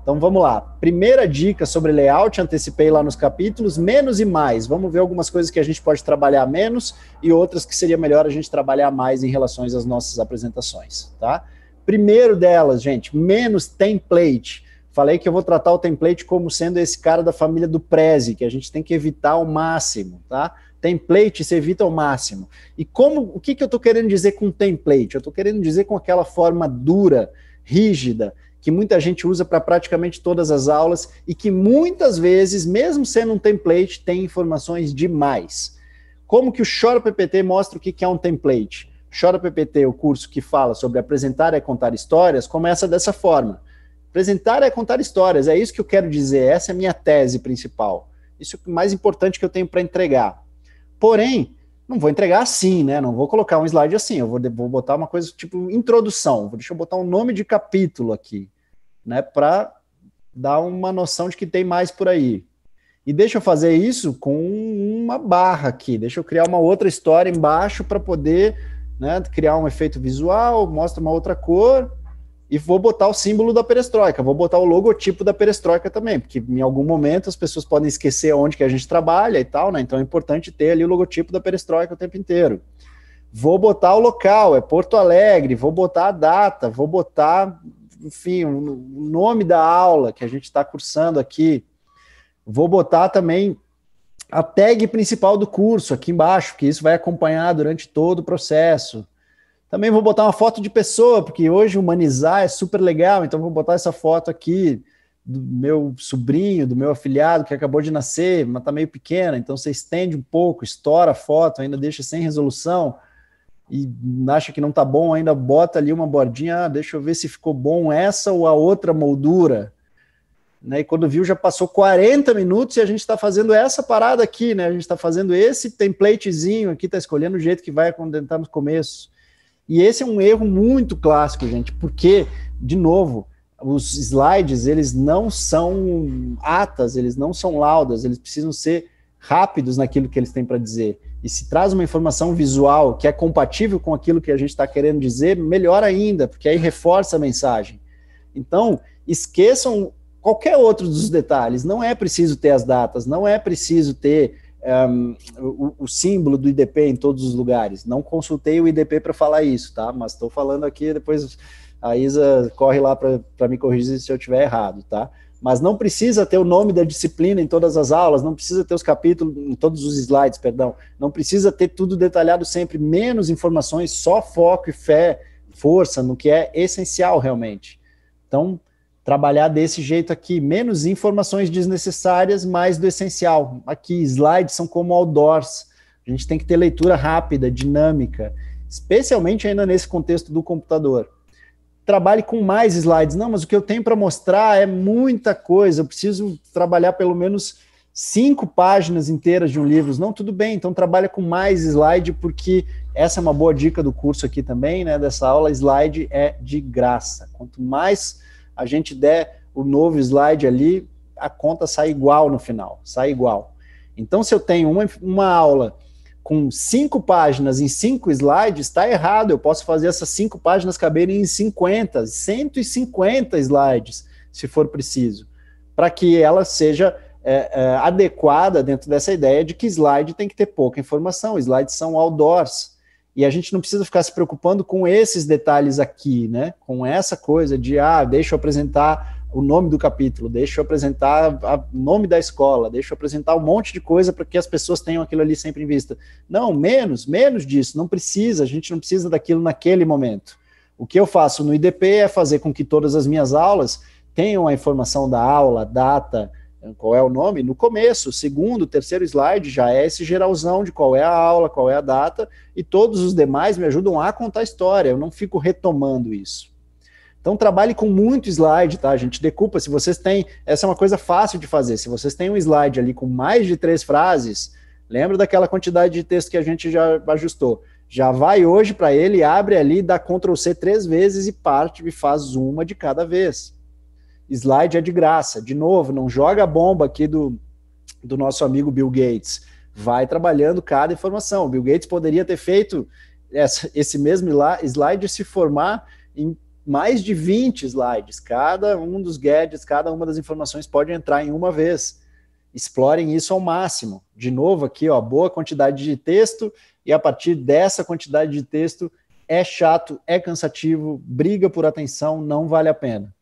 Então vamos lá. Primeira dica sobre layout, antecipei lá nos capítulos, menos e mais. Vamos ver algumas coisas que a gente pode trabalhar menos e outras que seria melhor a gente trabalhar mais em relação às nossas apresentações, tá? Primeiro delas, gente, menos template. Falei que eu vou tratar o template como sendo esse cara da família do Prezi, que a gente tem que evitar ao máximo, tá? Template se evita ao máximo. E o que eu estou querendo dizer com template? Eu estou querendo dizer com aquela forma dura, rígida, que muita gente usa para praticamente todas as aulas e que muitas vezes, mesmo sendo um template, tem informações demais. Como que o Chora PPT mostra o que é um template? Chora PPT, o curso que fala sobre apresentar e contar histórias, começa dessa forma. Apresentar é contar histórias, é isso que eu quero dizer, essa é a minha tese principal. Isso é o mais importante que eu tenho para entregar. Porém, não vou entregar assim, né? Não vou colocar um slide assim, eu vou botar uma coisa tipo introdução, deixa eu botar um nome de capítulo aqui, né? Para dar uma noção de que tem mais por aí. E deixa eu fazer isso com uma barra aqui, deixa eu criar uma outra história embaixo para poder, né, criar um efeito visual, mostra uma outra cor, e vou botar o símbolo da perestroika, vou botar o logotipo da perestroika também, porque em algum momento as pessoas podem esquecer onde que a gente trabalha e tal, né? Então é importante ter ali o logotipo da perestroika o tempo inteiro. Vou botar o local, é Porto Alegre, vou botar a data, vou botar, enfim, o nome da aula que a gente está cursando aqui. Vou botar também a tag principal do curso aqui embaixo, que isso vai acompanhar durante todo o processo. Também vou botar uma foto de pessoa, porque hoje humanizar é super legal, então vou botar essa foto aqui do meu sobrinho, do meu afilhado que acabou de nascer, mas está meio pequena, então você estende um pouco, estoura a foto, ainda deixa sem resolução, e acha que não está bom, ainda bota ali uma bordinha, deixa eu ver se ficou bom essa ou a outra moldura. Né, e quando viu, já passou 40 minutos e a gente está fazendo essa parada aqui, né? A gente está fazendo esse templatezinho aqui, está escolhendo o jeito que vai acontentar no começo. E esse é um erro muito clássico, gente, porque, de novo, os slides, eles não são atas, eles não são laudas, eles precisam ser rápidos naquilo que eles têm para dizer. E se traz uma informação visual que é compatível com aquilo que a gente está querendo dizer, melhor ainda, porque aí reforça a mensagem. Então, esqueçam qualquer outro dos detalhes, não é preciso ter as datas, não é preciso ter o símbolo do IDP em todos os lugares. Não consultei o IDP para falar isso, tá? Mas estou falando aqui, depois a Isa corre lá para me corrigir se eu estiver errado, tá? Mas não precisa ter o nome da disciplina em todas as aulas, não precisa ter os capítulos, em todos os slides, perdão, não precisa ter tudo detalhado sempre, menos informações, só foco e fé, força no que é essencial realmente. Então, trabalhar desse jeito aqui, menos informações desnecessárias, mais do essencial. Aqui, slides são como outdoors, a gente tem que ter leitura rápida, dinâmica, especialmente ainda nesse contexto do computador. Trabalhe com mais slides. Não, mas o que eu tenho para mostrar é muita coisa, eu preciso trabalhar pelo menos 5 páginas inteiras de um livro. Não, tudo bem, então trabalha com mais slide, porque essa é uma boa dica do curso aqui também, né, dessa aula, slide é de graça. Quanto mais a gente der o novo slide ali, a conta sai igual no final, sai igual. Então, se eu tenho uma aula com 5 páginas em 5 slides, está errado, eu posso fazer essas 5 páginas caberem em 50, 150 slides, se for preciso, para que ela seja adequada dentro dessa ideia de que slide tem que ter pouca informação, slides são outdoors, e a gente não precisa ficar se preocupando com esses detalhes aqui, né? Com essa coisa de, deixa eu apresentar o nome do capítulo, deixa eu apresentar o nome da escola, deixa eu apresentar um monte de coisa para que as pessoas tenham aquilo ali sempre em vista. Não, menos disso, não precisa, a gente não precisa daquilo naquele momento. O que eu faço no IDP é fazer com que todas as minhas aulas tenham a informação da aula, data, qual é o nome, no começo. O segundo, terceiro slide já é esse geralzão de qual é a aula, qual é a data, e todos os demais me ajudam a contar a história, eu não fico retomando isso. Então trabalhe com muito slide, tá? A gente decupa, se vocês têm, essa é uma coisa fácil de fazer, se vocês têm um slide ali com mais de 3 frases, lembra daquela quantidade de texto que a gente já ajustou, já vai hoje para ele, abre ali, dá Ctrl+C 3 vezes e parte e faz uma de cada vez. Slide é de graça. De novo, não joga a bomba aqui do nosso amigo Bill Gates. Vai trabalhando cada informação. O Bill Gates poderia ter feito esse mesmo slide se formar em mais de 20 slides. Cada um dos gadgets, cada uma das informações pode entrar em uma vez. Explorem isso ao máximo. De novo aqui, ó, boa quantidade de texto, e a partir dessa quantidade de texto é chato, é cansativo, briga por atenção, não vale a pena.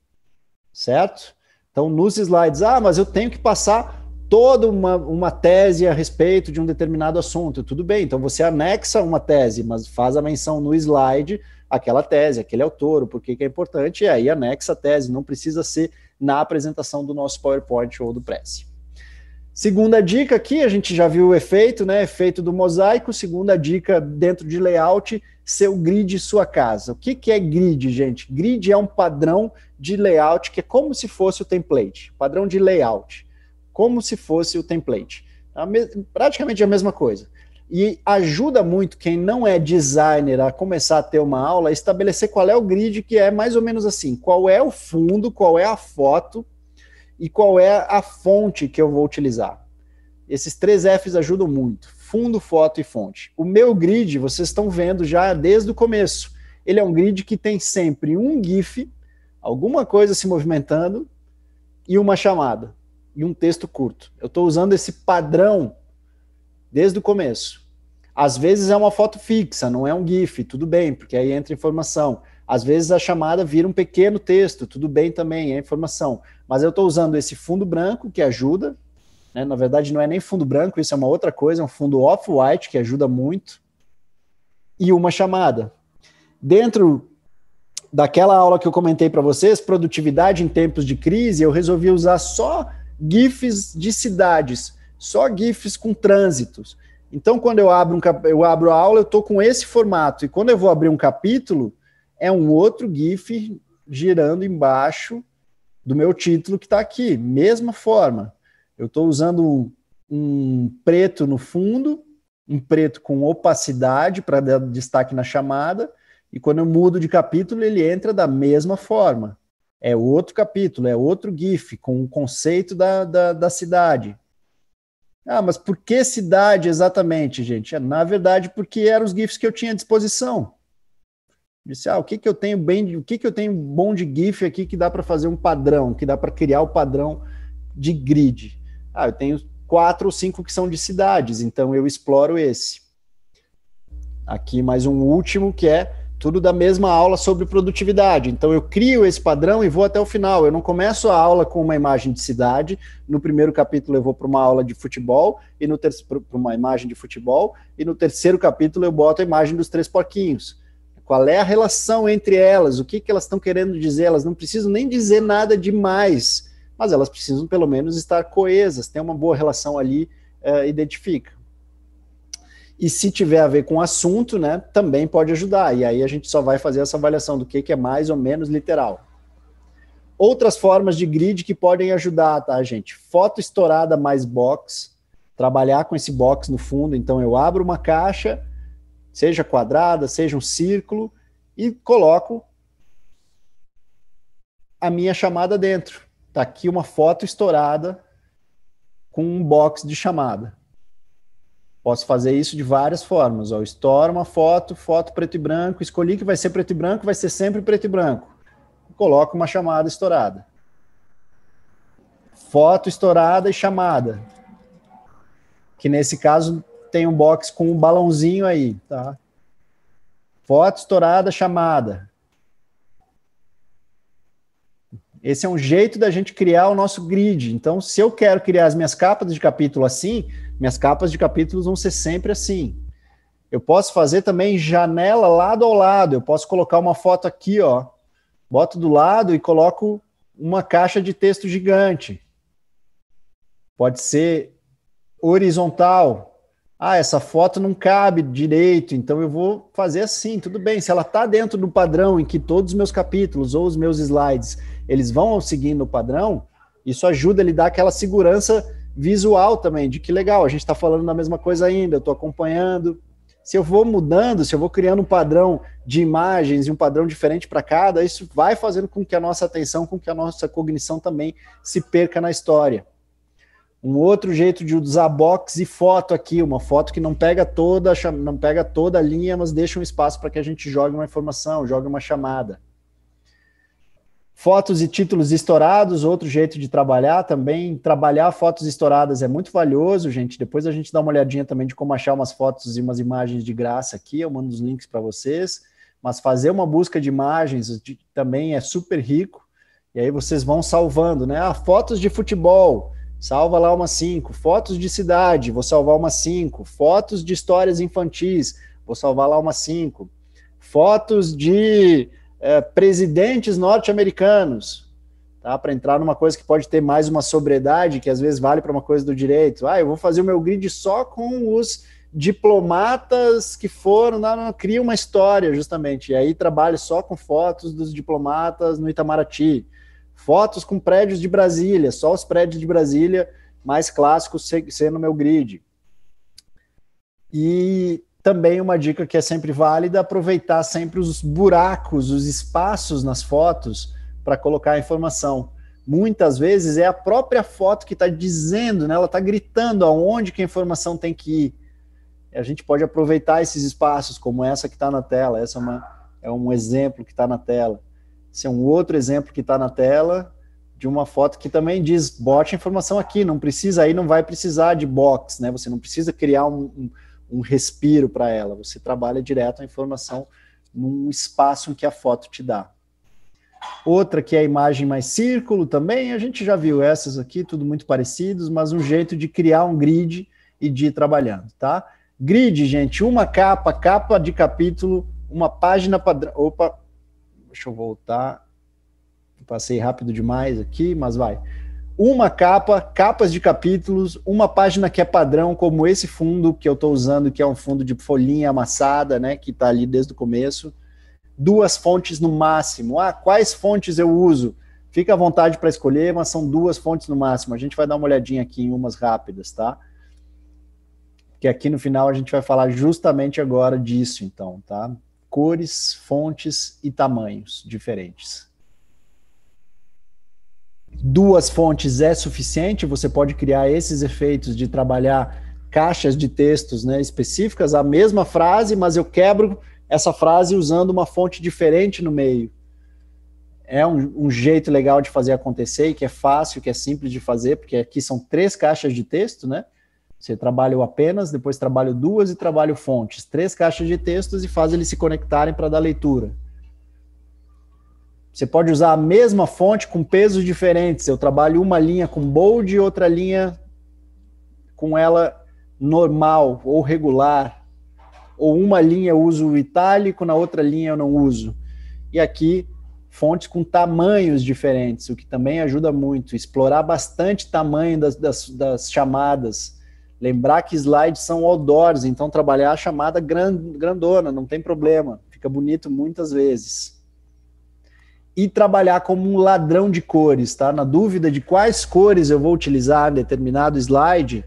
Certo? Então, nos slides, mas eu tenho que passar toda uma tese a respeito de um determinado assunto. Tudo bem, então você anexa uma tese, mas faz a menção no slide, aquela tese, aquele autor, o porquê que é importante, e aí anexa a tese, não precisa ser na apresentação do nosso PowerPoint ou do Prezi. Segunda dica aqui, a gente já viu o efeito, né? Efeito do mosaico. Segunda dica dentro de layout, seu grid sua casa. O que é grid, gente? Grid é um padrão de layout que é como se fosse o template. Padrão de layout, como se fosse o template. Praticamente a mesma coisa. E ajuda muito quem não é designer a começar a ter uma aula, a estabelecer qual é o grid, que é mais ou menos assim, qual é o fundo, qual é a foto e qual é a fonte que eu vou utilizar. Esses 3 Fs ajudam muito, fundo, foto e fonte. O meu grid, vocês estão vendo já desde o começo, ele é um grid que tem sempre um GIF, alguma coisa se movimentando e uma chamada, e um texto curto. Eu estou usando esse padrão desde o começo. Às vezes é uma foto fixa, não é um GIF, tudo bem, porque aí entra informação. Às vezes a chamada vira um pequeno texto, tudo bem também, é informação. Mas eu estou usando esse fundo branco, que ajuda, né? Na verdade não é nem fundo branco, isso é uma outra coisa, é um fundo off-white, que ajuda muito, e uma chamada. Dentro daquela aula que eu comentei para vocês, produtividade em tempos de crise, eu resolvi usar só GIFs de cidades, só GIFs com trânsitos. Então, quando eu abro a aula, eu estou com esse formato. E quando eu vou abrir um capítulo, é um outro GIF girando embaixo do meu título que está aqui. Mesma forma. Eu estou usando um preto no fundo, um preto com opacidade para dar destaque na chamada. E quando eu mudo de capítulo, ele entra da mesma forma. É outro capítulo, é outro GIF com o conceito da cidade. Ah, mas por que cidade exatamente, gente? Na verdade, porque eram os GIFs que eu tinha à disposição. Disse, o que eu tenho bom de GIF aqui que dá para fazer um padrão, que dá para criar o padrão de grid? Eu tenho 4 ou 5 que são de cidades, então eu exploro esse. Aqui mais um último que é tudo da mesma aula sobre produtividade. Então eu crio esse padrão e vou até o final. Eu não começo a aula com uma imagem de cidade. No primeiro capítulo eu vou para uma aula de futebol, e no terceiro para uma imagem de futebol, e no terceiro capítulo eu boto a imagem dos 3 porquinhos. Qual é a relação entre elas? O que elas estão querendo dizer? Elas não precisam nem dizer nada demais, mas elas precisam pelo menos estar coesas, ter uma boa relação ali, identifica. E se tiver a ver com o assunto, né, também pode ajudar. E aí a gente só vai fazer essa avaliação do que é mais ou menos literal. Outras formas de grid que podem ajudar, tá, gente? Foto estourada mais box. Trabalhar com esse box no fundo. Então eu abro uma caixa, seja quadrada, seja um círculo, e coloco a minha chamada dentro. Tá aqui uma foto estourada com um box de chamada. Posso fazer isso de várias formas. Eu estouro uma foto preto e branco, escolhi que vai ser preto e branco, vai ser sempre preto e branco. Coloco uma chamada estourada. Foto estourada e chamada. Que nesse caso tem um box com um balãozinho aí, tá? Foto estourada, chamada. Esse é um jeito da gente criar o nosso grid. Então, se eu quero criar as minhas capas de capítulo assim, minhas capas de capítulos vão ser sempre assim. Eu posso fazer também janela lado ao lado. Eu posso colocar uma foto aqui, ó. Boto do lado e coloco uma caixa de texto gigante. Pode ser horizontal. Essa foto não cabe direito, então eu vou fazer assim, tudo bem. Se ela está dentro do padrão em que todos os meus capítulos ou os meus slides, eles vão seguindo o padrão, isso ajuda a lhe dar aquela segurança visual também, de que legal, a gente está falando da mesma coisa ainda, eu estou acompanhando. Se eu vou mudando, se eu vou criando um padrão de imagens e um padrão diferente para cada, isso vai fazendo com que a nossa atenção, com que a nossa cognição também se perca na história. Um outro jeito de usar box e foto aqui, uma foto que não pega toda a linha, mas deixa um espaço para que a gente jogue uma informação, jogue uma chamada. Fotos e títulos estourados, outro jeito de trabalhar também. Trabalhar fotos estouradas é muito valioso, gente. Depois a gente dá uma olhadinha também de como achar umas fotos e umas imagens de graça aqui, eu mando os links para vocês. Mas fazer uma busca de imagens também é super rico. E aí vocês vão salvando, né? Fotos de futebol. Salva lá umas 5. Fotos de cidade, vou salvar umas 5. Fotos de histórias infantis, vou salvar lá umas 5. Fotos de presidentes norte-americanos, tá? Para entrar numa coisa que pode ter mais uma sobriedade, que às vezes vale para uma coisa do direito. Eu vou fazer o meu grid só com os diplomatas que foram, cria uma história justamente, e aí trabalho só com fotos dos diplomatas no Itamaraty. Fotos com prédios de Brasília, só os prédios de Brasília mais clássicos sendo meu grid. E também uma dica que é sempre válida, aproveitar sempre os buracos, os espaços nas fotos para colocar a informação. Muitas vezes é a própria foto que está dizendo, né? Ela está gritando aonde que a informação tem que ir. A gente pode aproveitar esses espaços, como essa que está na tela. Essa é um exemplo que está na tela. Esse é um outro exemplo que está na tela de uma foto que também diz, bote a informação aqui, não precisa, aí não vai precisar de box, né? Você não precisa criar um respiro para ela, você trabalha direto a informação num espaço em que a foto te dá. Outra que é a imagem mais círculo também, a gente já viu essas aqui, tudo muito parecidos, mas um jeito de criar um grid e de ir trabalhando, tá? Grid, gente, uma capa de capítulo, uma página padrão. Opa, deixa eu voltar. Passei rápido demais aqui, mas vai. Uma capa, capas de capítulos, uma página que é padrão, como esse fundo que eu estou usando, que é um fundo de folhinha amassada, né, que está ali desde o começo. 2 fontes no máximo. Quais fontes eu uso? Fica à vontade para escolher, mas são 2 fontes no máximo. A gente vai dar uma olhadinha aqui em umas rápidas, tá? Que aqui no final a gente vai falar justamente agora disso, então, tá? Cores, fontes e tamanhos diferentes. 2 fontes é suficiente, você pode criar esses efeitos de trabalhar caixas de textos, né, específicas, a mesma frase, mas eu quebro essa frase usando uma fonte diferente no meio. É um jeito legal de fazer acontecer, e que é fácil, que é simples de fazer, porque aqui são 3 caixas de texto, né? Você trabalha o apenas, depois trabalha 2 e trabalha fontes. 3 caixas de textos e faz eles se conectarem para dar leitura. Você pode usar a mesma fonte com pesos diferentes. Eu trabalho uma linha com bold e outra linha com ela normal ou regular. Ou uma linha eu uso itálico, na outra linha eu não uso. E aqui, fontes com tamanhos diferentes, o que também ajuda muito. Explorar bastante tamanho das chamadas. Lembrar que slides são outdoors, então trabalhar a chamada grandona, não tem problema. Fica bonito muitas vezes. E trabalhar como um ladrão de cores, tá? Na dúvida de quais cores eu vou utilizar em determinado slide,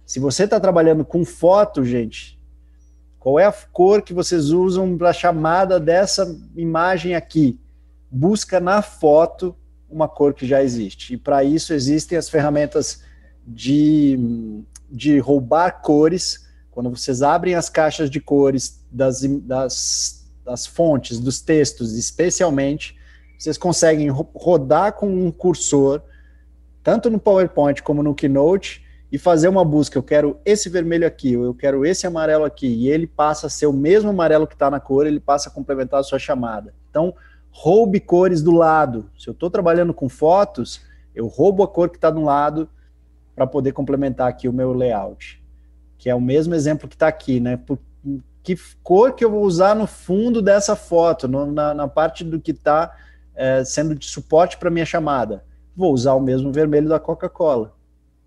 se você está trabalhando com foto, gente, qual é a cor que vocês usam para a chamada dessa imagem aqui? Busca na foto uma cor que já existe. E para isso existem as ferramentas de roubar cores. Quando vocês abrem as caixas de cores das fontes, dos textos, especialmente, vocês conseguem rodar com um cursor, tanto no PowerPoint como no Keynote, e fazer uma busca. Eu quero esse vermelho aqui, ou eu quero esse amarelo aqui, e ele passa a ser o mesmo amarelo que está na cor, ele passa a complementar a sua chamada. Então, roube cores do lado. Se eu estou trabalhando com fotos, eu roubo a cor que está do lado para poder complementar aqui o meu layout, que é o mesmo exemplo que está aqui, né? Que cor que eu vou usar no fundo dessa foto, na parte do que está sendo de suporte para minha chamada? Vou usar o mesmo vermelho da Coca-Cola.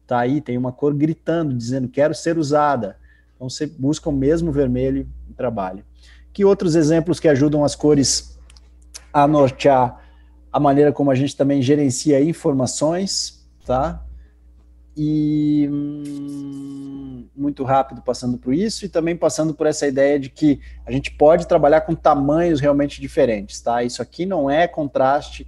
Tá aí, tem uma cor gritando, dizendo quero ser usada. Então você busca o mesmo vermelho e trabalha. Que outros exemplos que ajudam as cores a nortear a maneira como a gente também gerencia informações, tá? E muito rápido passando por isso, e também passando por essa ideia de que a gente pode trabalhar com tamanhos realmente diferentes, tá? Isso aqui não é contraste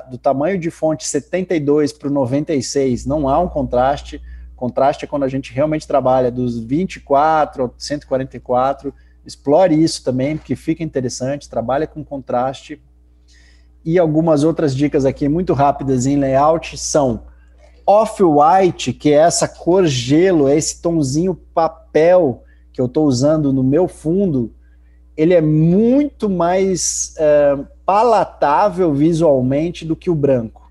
do tamanho de fonte 72 para o 96, não há um contraste. Contraste é quando a gente realmente trabalha dos 24 ao 144, explore isso também, porque fica interessante, trabalha com contraste. E algumas outras dicas aqui muito rápidas em layout são off-white, que é essa cor gelo, é esse tonzinho papel que eu estou usando no meu fundo, ele é muito mais palatável visualmente do que o branco.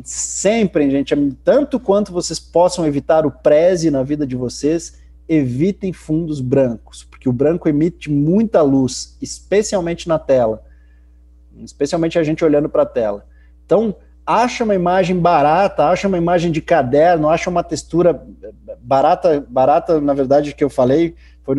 Sempre, gente, tanto quanto vocês possam evitar o preze na vida de vocês, evitem fundos brancos, porque o branco emite muita luz, especialmente na tela, especialmente a gente olhando para a tela. Então, acha uma imagem barata, acha uma imagem de caderno, acha uma textura barata, na verdade, que eu falei, foi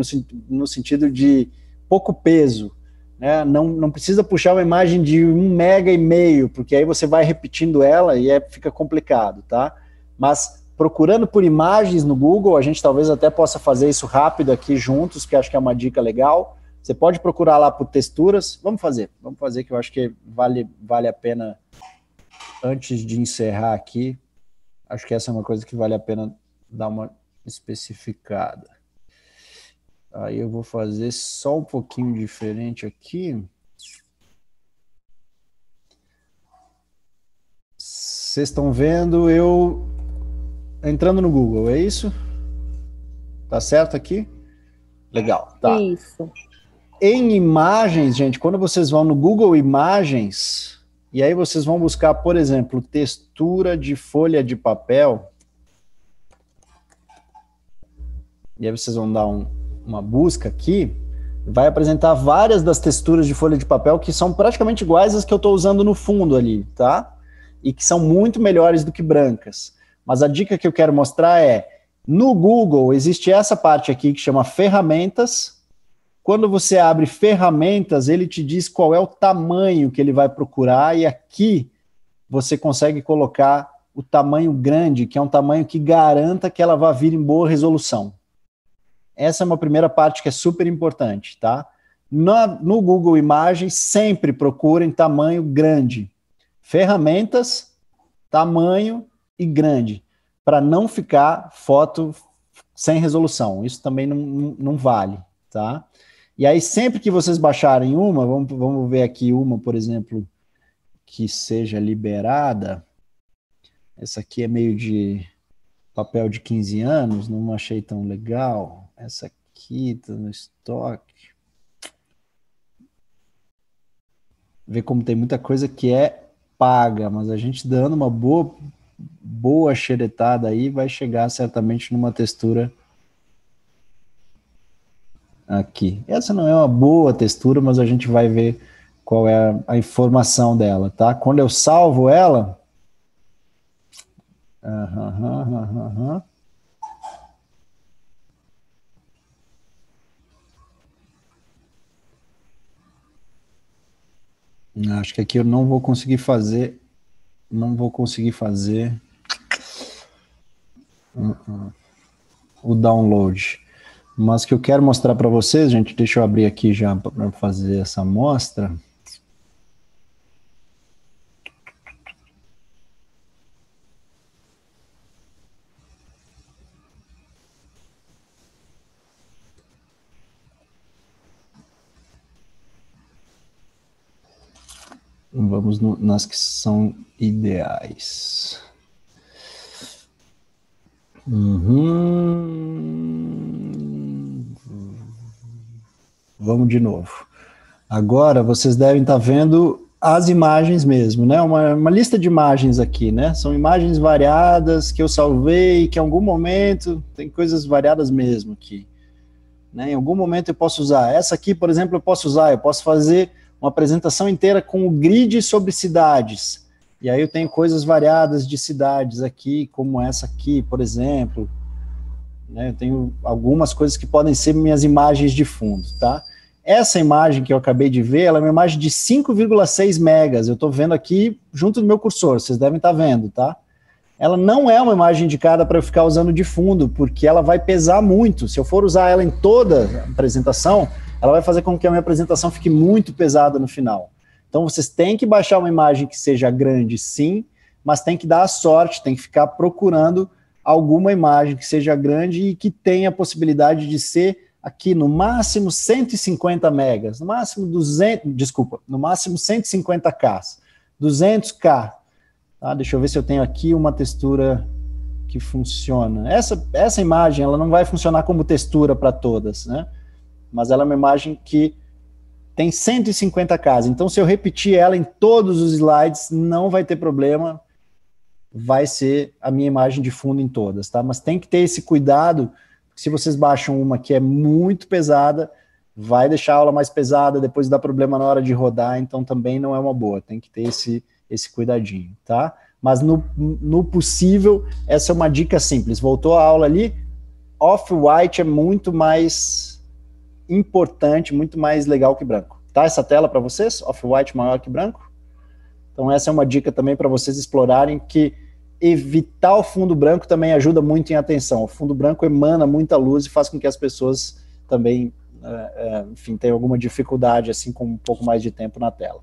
no sentido de pouco peso, né? Não precisa puxar uma imagem de 1,5 MB, porque aí você vai repetindo ela e fica complicado, tá? Mas procurando por imagens no Google, a gente talvez até possa fazer isso rápido aqui juntos, que acho que é uma dica legal. Você pode procurar lá por texturas. Vamos fazer que eu acho que vale a pena, antes de encerrar aqui, acho que essa é uma coisa que vale a pena dar uma especificada. Aí eu vou fazer só um pouquinho diferente aqui. Vocês estão vendo eu entrando no Google, é isso? Tá certo aqui? Legal, tá. Isso. Em imagens, gente, quando vocês vão no Google Imagens, e aí vocês vão buscar, por exemplo, textura de folha de papel, e aí vocês vão dar uma busca aqui, vai apresentar várias das texturas de folha de papel que são praticamente iguais às que eu estou usando no fundo ali, tá? E que são muito melhores do que brancas. Mas a dica que eu quero mostrar é, no Google existe essa parte aqui que chama ferramentas. Quando você abre ferramentas, ele te diz qual é o tamanho que ele vai procurar, e aqui você consegue colocar o tamanho grande, que é um tamanho que garanta que ela vá vir em boa resolução. Essa é uma primeira parte que é super importante, tá? No Google Imagens, sempre procurem tamanho grande. Ferramentas, tamanho e grande, para não ficar foto sem resolução. Isso também não vale, tá? E aí, sempre que vocês baixarem uma, vamos ver aqui uma, por exemplo, que seja liberada. Essa aqui é meio de papel de 15 anos, não achei tão legal. Essa aqui tá no estoque. Vê como tem muita coisa que é paga, mas a gente dando uma boa xeretada aí, vai chegar certamente numa textura aqui. Essa não é uma boa textura, mas a gente vai ver qual é a informação dela, tá? Quando eu salvo ela... Acho que aqui eu não vou conseguir fazer... o download. Mas que eu quero mostrar para vocês, gente, deixa eu abrir aqui já para fazer essa amostra. Vamos nas que são ideais. Vamos de novo. Agora vocês devem estar vendo as imagens mesmo, né? Uma lista de imagens aqui, né? São imagens variadas que eu salvei, que em algum momento tem coisas variadas mesmo aqui, né? Em algum momento eu posso usar. Essa aqui, por exemplo, eu posso fazer uma apresentação inteira com o grid sobre cidades. E aí eu tenho coisas variadas de cidades aqui, como essa aqui, por exemplo. Né? Eu tenho algumas coisas que podem ser minhas imagens de fundo, tá? Essa imagem que eu acabei de ver, ela é uma imagem de 5,6 megas. Eu estou vendo aqui junto do meu cursor, vocês devem estar vendo, tá? Ela não é uma imagem indicada para eu ficar usando de fundo, porque ela vai pesar muito. Se eu for usar ela em toda a apresentação, ela vai fazer com que a minha apresentação fique muito pesada no final. Então, vocês têm que baixar uma imagem que seja grande, sim, mas tem que dar a sorte, tem que ficar procurando alguma imagem que seja grande e que tenha a possibilidade de ser aqui no máximo 150 megas, no máximo 150K, 200K. Tá? Deixa eu ver se eu tenho aqui uma textura que funciona. Essa imagem, ela não vai funcionar como textura para todas, né? Mas ela é uma imagem que tem 150K. Então, se eu repetir ela em todos os slides, não vai ter problema, vai ser a minha imagem de fundo em todas, tá? Mas tem que ter esse cuidado. Se vocês baixam uma que é muito pesada, vai deixar a aula mais pesada, depois dá problema na hora de rodar, então também não é uma boa, tem que ter esse cuidadinho, tá? Mas no possível, essa é uma dica simples. Voltou a aula ali, off-white é muito mais importante, muito mais legal que branco. Tá essa tela para vocês? Off-white maior que branco? Então essa é uma dica também para vocês explorarem, que evitar o fundo branco também ajuda muito em atenção. O fundo branco emana muita luz e faz com que as pessoas também, enfim, tenham alguma dificuldade, assim, com um pouco mais de tempo na tela.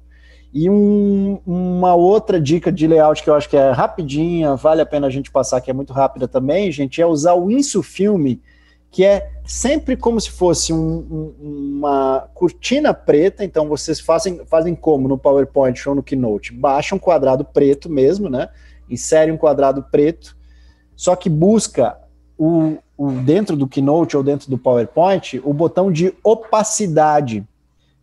E uma outra dica de layout que eu acho que é rapidinha, vale a pena a gente passar, que é muito rápida também, gente, é usar o InsuFilme, que é sempre como se fosse uma cortina preta. Então vocês fazem como no PowerPoint ou no Keynote, baixa um quadrado preto mesmo, né? Insere um quadrado preto, só que busca dentro do Keynote ou dentro do PowerPoint o botão de opacidade,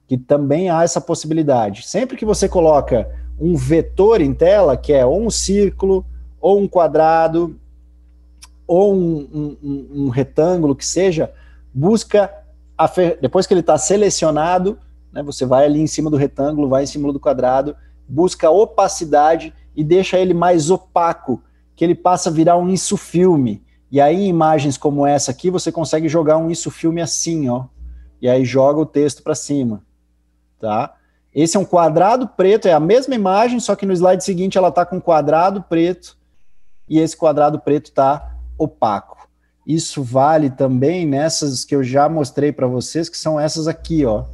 que também há essa possibilidade. Sempre que você coloca um vetor em tela, que é ou um círculo, ou um quadrado, ou um retângulo, que seja, busca, depois que ele está selecionado, né, você vai ali em cima do retângulo, vai em cima do quadrado, busca a opacidade e deixa ele mais opaco, que ele passa a virar um InsuFilme. E aí, em imagens como essa aqui, você consegue jogar um InsuFilme assim, ó, e aí joga o texto para cima. Tá? Esse é um quadrado preto, é a mesma imagem, só que no slide seguinte ela está com um quadrado preto, e esse quadrado preto está opaco. Isso vale também nessas que eu já mostrei para vocês, que são essas aqui, ó.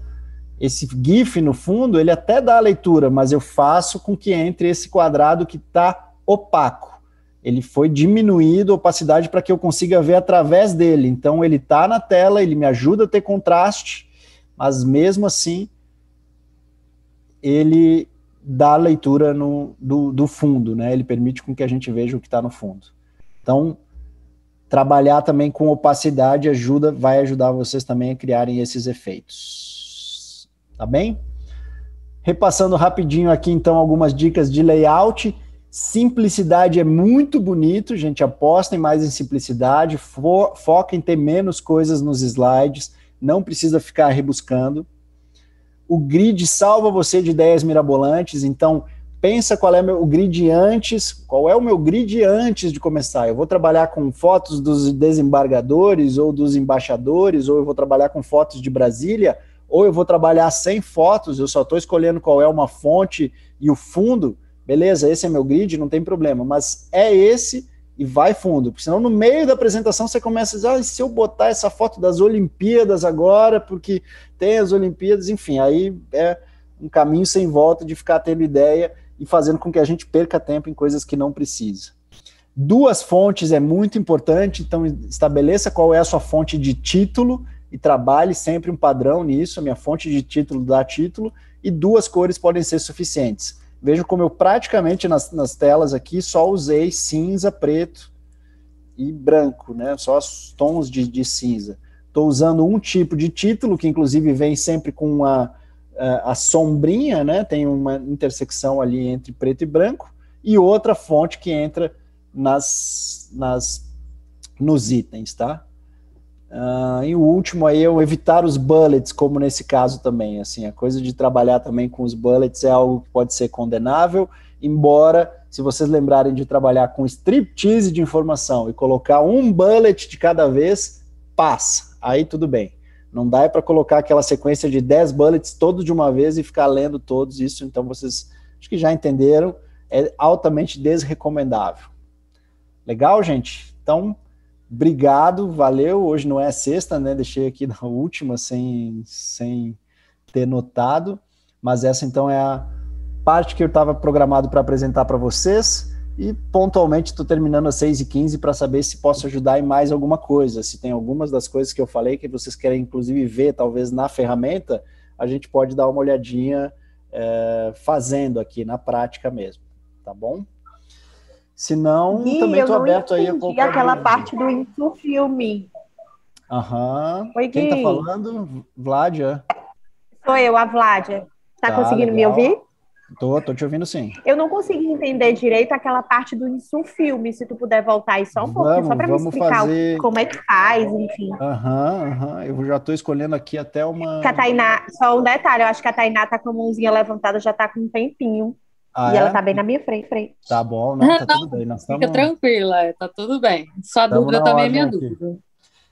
Esse GIF no fundo, ele até dá a leitura, mas eu faço com que entre esse quadrado que está opaco. Ele foi diminuído a opacidade para que eu consiga ver através dele. Então ele está na tela, ele me ajuda a ter contraste, mas mesmo assim ele dá a leitura do fundo, né? Ele permite com que a gente veja o que está no fundo. Então, trabalhar também com opacidade vai ajudar vocês também a criarem esses efeitos. Tá bem? Repassando rapidinho aqui, então, algumas dicas de layout. Simplicidade é muito bonito, gente. Apostem mais em simplicidade, foca em ter menos coisas nos slides, não precisa ficar rebuscando. O grid salva você de ideias mirabolantes, então pensa qual é o grid antes, qual é o meu grid antes de começar. Eu vou trabalhar com fotos dos desembargadores ou dos embaixadores, ou eu vou trabalhar com fotos de Brasília, ou eu vou trabalhar sem fotos, eu só estou escolhendo qual é uma fonte e o fundo. Beleza, esse é meu grid, não tem problema, mas é esse e vai fundo, porque senão no meio da apresentação você começa a dizer, se eu botar essa foto das Olimpíadas agora, porque tem as Olimpíadas, enfim, aí é um caminho sem volta de ficar tendo ideia e fazendo com que a gente perca tempo em coisas que não precisa. 2 fontes é muito importante, então estabeleça qual é a sua fonte de título e trabalhe sempre um padrão nisso. A minha fonte de título dá título, e 2 cores podem ser suficientes. Vejo como eu praticamente nas telas aqui só usei cinza, preto e branco, né? Só os tons de cinza. Estou usando um tipo de título, que inclusive vem sempre com a sombrinha, né? Tem uma intersecção ali entre preto e branco, e outra fonte que entra nos itens, tá? E o último aí é o evitar os bullets, como nesse caso também, assim, a coisa de trabalhar também com os bullets é algo que pode ser condenável, embora, se vocês lembrarem de trabalhar com striptease de informação e colocar um bullet de cada vez, passa, aí tudo bem. Não dá para colocar aquela sequência de 10 bullets todos de uma vez e ficar lendo todos isso, então vocês, acho que já entenderam, é altamente desrecomendável. Legal, gente? Então, obrigado, valeu. Hoje não é sexta, né? Deixei aqui na última sem ter notado, mas essa então é a parte que eu estava programado para apresentar para vocês, e pontualmente estou terminando às 6h15 para saber se posso ajudar em mais alguma coisa. Se tem algumas das coisas que eu falei que vocês querem inclusive ver, talvez na ferramenta, a gente pode dar uma olhadinha fazendo aqui na prática mesmo, tá bom? Se não, também estou aberto aí a qualquer aquela dúvida. parte do InsuFilme. Aham. Oi, Quem está Gui. falando? Vládia? Sou eu, a Vládia. Tá conseguindo me legal. ouvir? Tô te ouvindo sim. Eu não consegui entender direito aquela parte do InsuFilme, se tu puder voltar aí só um pouquinho, só para me explicar como é que faz, enfim. Eu já estou escolhendo aqui até uma... Que a Tainá, só um detalhe, eu acho que a Tainá tá com a mãozinha levantada, já tá com um tempinho. E ela tá bem na minha frente. Tá bom, não, tá tudo bem. Fica tranquila, tá tudo bem. Sua dúvida também é minha dúvida.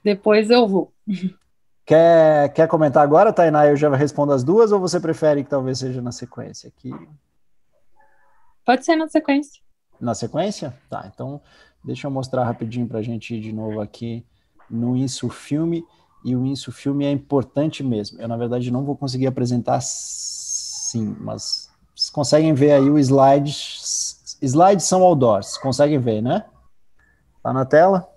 Depois eu vou. Quer comentar agora, Tainá? Eu já respondo as duas, ou você prefere que talvez seja na sequência aqui? Pode ser na sequência. Na sequência? Tá, então deixa eu mostrar rapidinho para a gente ir de novo aqui no InsuFilme, e o InsuFilme é importante mesmo. Eu, na verdade, não vou conseguir apresentar sim, mas vocês conseguem ver aí o slides. Slides são outdoors, conseguem ver, né? Tá na tela?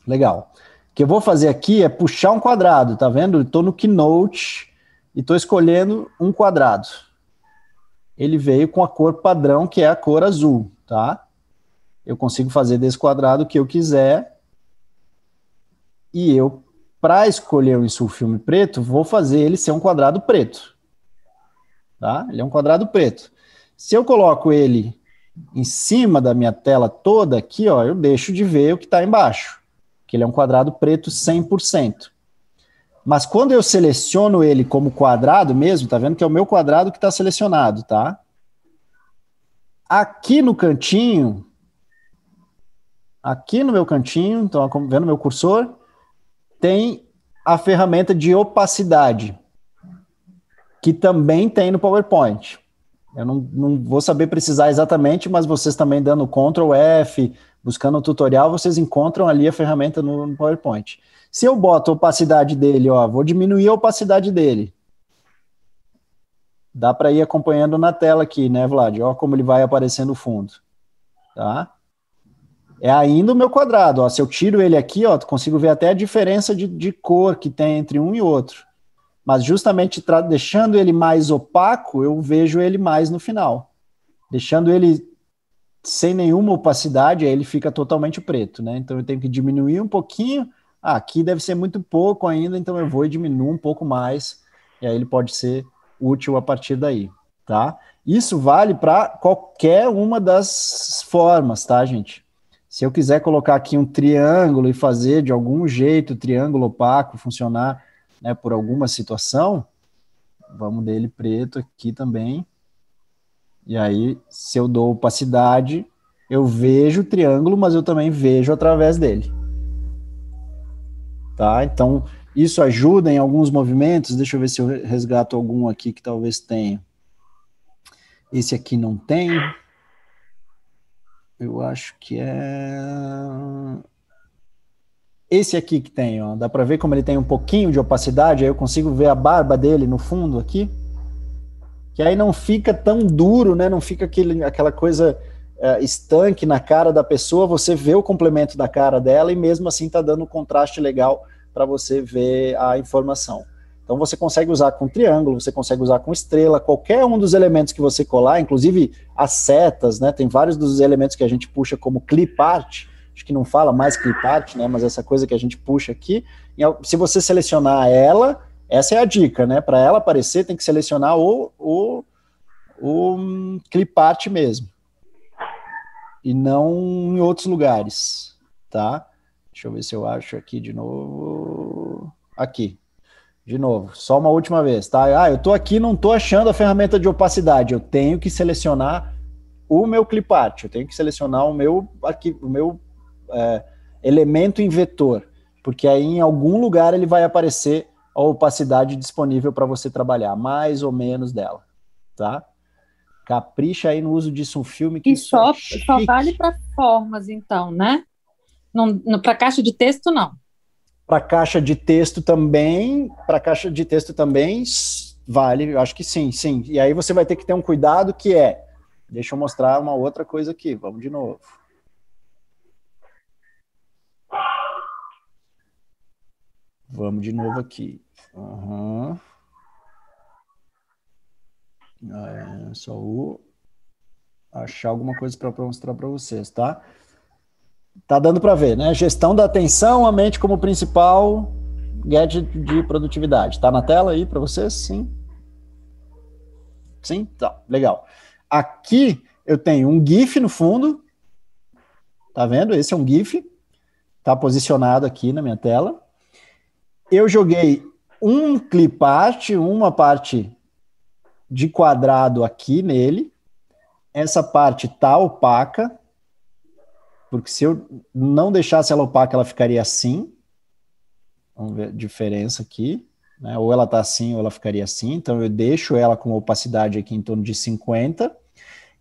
Legal. O que eu vou fazer aqui é puxar um quadrado, tá vendo? Estou no Keynote e estou escolhendo um quadrado. Ele veio com a cor padrão, que é a cor azul, tá? Eu consigo fazer desse quadrado o que eu quiser. E eu, para escolher o InsuFilme preto, vou fazer ele ser um quadrado preto. Tá? Ele é um quadrado preto. Se eu coloco ele em cima da minha tela toda aqui, ó, eu deixo de ver o que está embaixo. Que ele é um quadrado preto 100%. Mas quando eu seleciono ele como quadrado mesmo, tá vendo que é o meu quadrado que está selecionado, tá? Aqui no cantinho, aqui no meu cantinho, então vendo meu cursor, tem a ferramenta de opacidade, que também tem no PowerPoint. Eu não vou saber precisar exatamente, mas vocês também dando Ctrl F, buscando o tutorial, vocês encontram ali a ferramenta no PowerPoint. Se eu boto a opacidade dele, ó, vou diminuir a opacidade dele. Dá para ir acompanhando na tela aqui, né, Vlad? Ó como ele vai aparecer no fundo. Tá? É ainda o meu quadrado. Ó. Se eu tiro ele aqui, ó, consigo ver até a diferença de cor que tem entre um e outro. Mas justamente deixando ele mais opaco, eu vejo ele mais no final. Deixando ele sem nenhuma opacidade, aí ele fica totalmente preto, né? Então eu tenho que diminuir um pouquinho. Ah, aqui deve ser muito pouco ainda, então eu vou e diminuo um pouco mais, e aí ele pode ser útil a partir daí, tá? Isso vale para qualquer uma das formas, tá, gente? Se eu quiser colocar aqui um triângulo e fazer de algum jeito o triângulo opaco funcionar, né, por alguma situação, vamos dele preto aqui também. E aí, se eu dou opacidade, eu vejo o triângulo, mas eu também vejo através dele. Tá? Então, isso ajuda em alguns movimentos. Deixa eu ver se eu resgato algum aqui que talvez tenha. Esse aqui não tem. Eu acho que é... Esse aqui que tem, ó. Dá para ver como ele tem um pouquinho de opacidade, aí eu consigo ver a barba dele no fundo aqui. Que aí não fica tão duro, né? Não fica aquela coisa estanque na cara da pessoa, você vê o complemento da cara dela e mesmo assim está dando um contraste legal para você ver a informação. Então você consegue usar com triângulo, você consegue usar com estrela, qualquer um dos elementos que você colar, inclusive as setas, né? Tem vários dos elementos que a gente puxa como clip art, acho que não fala mais clip art, né? Mas essa coisa que a gente puxa aqui, se você selecionar ela, essa é a dica, né? Para ela aparecer, tem que selecionar o clip art mesmo. E não em outros lugares, tá? Deixa eu ver se eu acho aqui de novo. Aqui. De novo, só uma última vez, tá? Ah, eu tô aqui, não tô achando a ferramenta de opacidade. Eu tenho que selecionar o meu clip art. Eu tenho que selecionar o meu elemento em vetor. Porque aí em algum lugar ele vai aparecer a opacidade disponível para você trabalhar, mais ou menos dela, tá? Capricha aí no uso disso um filme que e só vale para formas, então, né? Para caixa de texto, não. Para caixa de texto também, vale, eu acho que sim, sim. E aí você vai ter que ter um cuidado que é, deixa eu mostrar uma outra coisa aqui, vamos de novo. Vamos de novo aqui. Uhum. Só vou achar alguma coisa para mostrar para vocês, tá? Tá dando para ver, né? Gestão da atenção, a mente como principal gadget de produtividade. Tá na tela aí para vocês? Sim? Sim? Tá, legal. Aqui eu tenho um GIF no fundo. Tá vendo? Esse é um GIF. Tá posicionado aqui na minha tela. Eu joguei um clip art, uma parte de quadrado aqui nele. Essa parte tá opaca, porque se eu não deixasse ela opaca, ela ficaria assim. Vamos ver a diferença aqui, né? Ou ela tá assim, ou ela ficaria assim. Então eu deixo ela com opacidade aqui em torno de 50.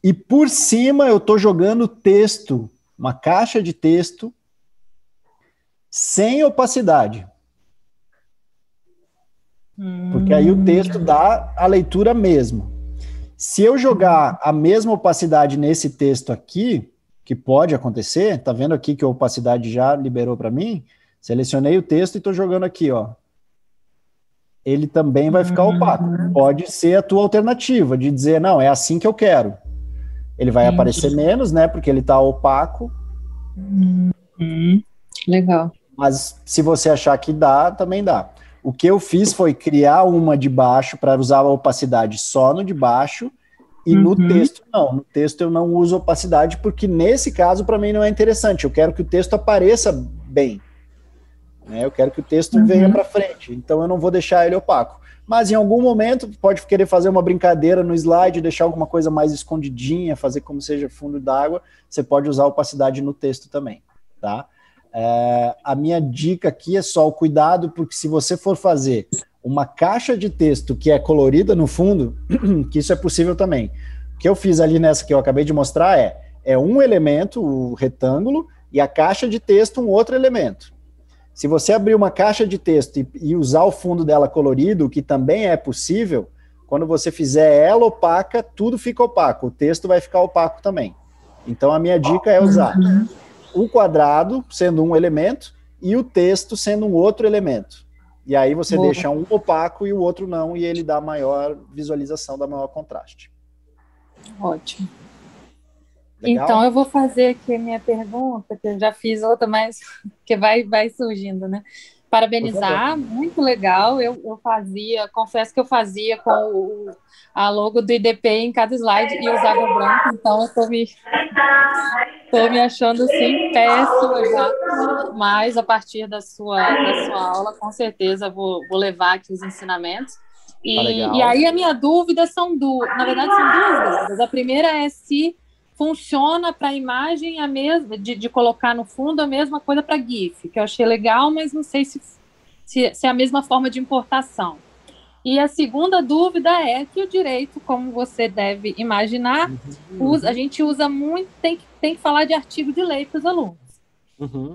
E por cima eu estou jogando texto, uma caixa de texto, sem opacidade. Porque aí o texto dá a leitura mesmo. Se eu jogar a mesma opacidade nesse texto aqui, que pode acontecer, tá vendo aqui que a opacidade já liberou para mim? Selecionei o texto e estou jogando aqui, ó. Ele também vai ficar opaco. Pode ser a tua alternativa de dizer, não, é assim que eu quero. Ele vai aparecer menos, né, porque ele está opaco. Legal. Mas se você achar que dá, também dá. O que eu fiz foi criar uma de baixo para usar a opacidade só no de baixo e no texto não. No texto eu não uso opacidade porque nesse caso para mim não é interessante. Eu quero que o texto apareça bem. Né? Eu quero que o texto venha para frente. Então eu não vou deixar ele opaco. Mas em algum momento pode querer fazer uma brincadeira no slide, deixar alguma coisa mais escondidinha, fazer como seja fundo d'água. Você pode usar opacidade no texto também, tá? A minha dica aqui é só o cuidado, porque se você for fazer uma caixa de texto que é colorida no fundo, que isso é possível também. O que eu fiz ali nessa que eu acabei de mostrar é um elemento, o retângulo, e a caixa de texto um outro elemento. Se você abrir uma caixa de texto e usar o fundo dela colorido, que também é possível, quando você fizer ela opaca, tudo fica opaco, o texto vai ficar opaco também. Então a minha dica é usar o quadrado sendo um elemento e o texto sendo um outro elemento. E aí você deixa um opaco e o outro não, e ele dá maior visualização, dá maior contraste. Ótimo. Legal? Então, eu vou fazer aqui a minha pergunta, que eu já fiz outra, mas que vai surgindo, né? Parabenizar, muito legal. Eu fazia, confesso que eu fazia com a logo do IDP em cada slide e usava branco, então eu tô me achando assim péssima já, mas a partir da sua aula, com certeza vou levar aqui os ensinamentos. E aí a minha dúvida na verdade são duas dúvidas. A primeira é se funciona para a imagem a mesma, de colocar no fundo a mesma coisa para GIF, que eu achei legal, mas não sei se é a mesma forma de importação. E a segunda dúvida é que o direito, como você deve imaginar, a gente usa muito, tem que falar de artigo de lei para os alunos.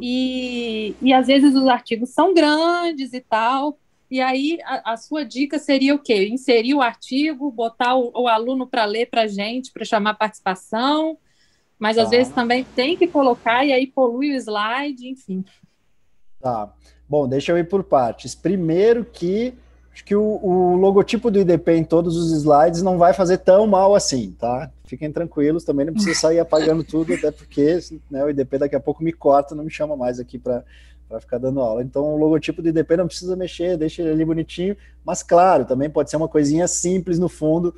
E às vezes os artigos são grandes e tal, e aí a sua dica seria o quê? Inserir o artigo, botar o aluno para ler para a gente, para chamar participação, mas às vezes também tem que colocar e aí polui o slide, enfim. Tá. Bom, deixa eu ir por partes. Primeiro que acho que o logotipo do IDP em todos os slides não vai fazer tão mal assim, tá? Fiquem tranquilos, também não precisa sair apagando tudo, até porque, né, o IDP daqui a pouco me corta, não me chama mais aqui para ficar dando aula. Então, o logotipo do IDP não precisa mexer, deixa ele ali bonitinho, mas claro, também pode ser uma coisinha simples no fundo.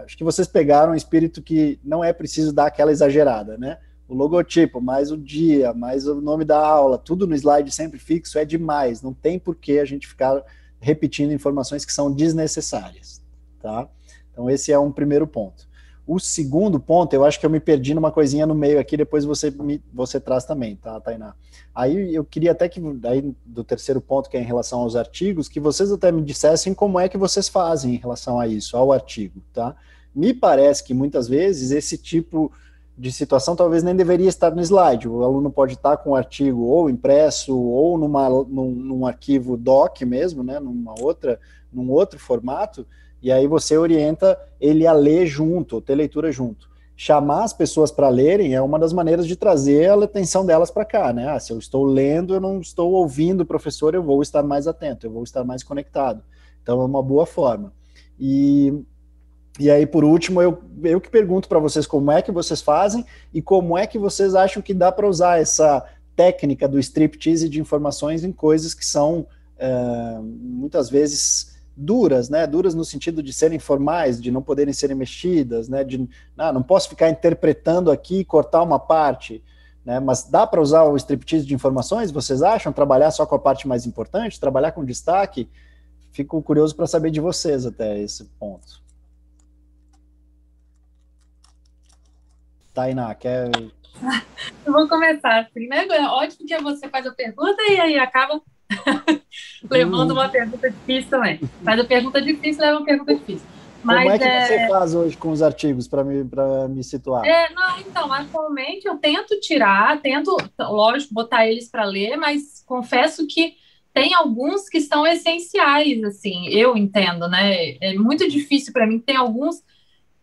Acho que vocês pegaram um espírito que não é preciso dar aquela exagerada, né? O logotipo, mais o dia, mais o nome da aula, tudo no slide sempre fixo é demais, não tem por que a gente ficar repetindo informações que são desnecessárias, tá? Então esse é um primeiro ponto. O segundo ponto, eu acho que eu me perdi numa coisinha no meio aqui, depois você traz também, tá, Tainá? Aí eu queria até que, daí do terceiro ponto, que é em relação aos artigos, que vocês até me dissessem como é que vocês fazem em relação a isso, ao artigo, tá? Me parece que muitas vezes esse tipo de situação talvez nem deveria estar no slide. O aluno pode estar com o artigo ou impresso ou num arquivo doc mesmo, né, num outro formato, e aí você orienta ele a ler junto, ou ter leitura junto. Chamar as pessoas para lerem é uma das maneiras de trazer a atenção delas para cá, né? Se eu estou lendo, eu não estou ouvindo o professor, eu vou estar mais atento, eu vou estar mais conectado. Então é uma boa forma. E aí, por último, eu que pergunto para vocês como é que vocês fazem e como é que vocês acham que dá para usar essa técnica do striptease de informações em coisas que são, muitas vezes, duras, né? Duras no sentido de serem formais, de não poderem serem mexidas, né? Não posso ficar interpretando aqui e cortar uma parte, né? Mas dá para usar o striptease de informações, vocês acham? Trabalhar só com a parte mais importante? Trabalhar com destaque? Fico curioso para saber de vocês até esse ponto. Tainá, quer... Eu vou começar. Primeiro, é ótimo que você faz a pergunta e aí acaba levando uma pergunta difícil também. Faz a pergunta difícil, leva uma pergunta difícil. Como é que você faz hoje com os artigos, para me situar? Então, atualmente eu tento lógico, botar eles para ler, mas confesso que tem alguns que são essenciais, assim, eu entendo, né? É muito difícil para mim, tem alguns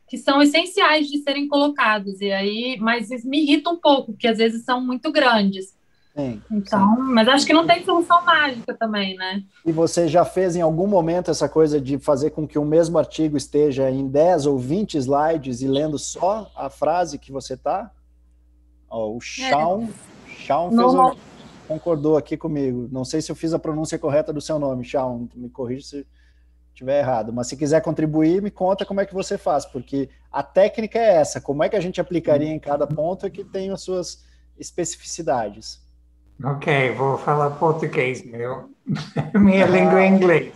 que são essenciais de serem colocados, e aí, mas isso me irrita um pouco, porque às vezes são muito grandes. Sim, então, sim. Mas acho que não tem solução mágica também, né? E você já fez em algum momento essa coisa de fazer com que o mesmo artigo esteja em 10 ou 20 slides e lendo só a frase que você está? O Shaun concordou aqui comigo. Não sei se eu fiz a pronúncia correta do seu nome, Shaun, me corrija se estiver errado, mas se quiser contribuir, me conta como é que você faz, porque a técnica é essa, como é que a gente aplicaria em cada ponto é que tem as suas especificidades. Ok, vou falar português, minha língua é inglês.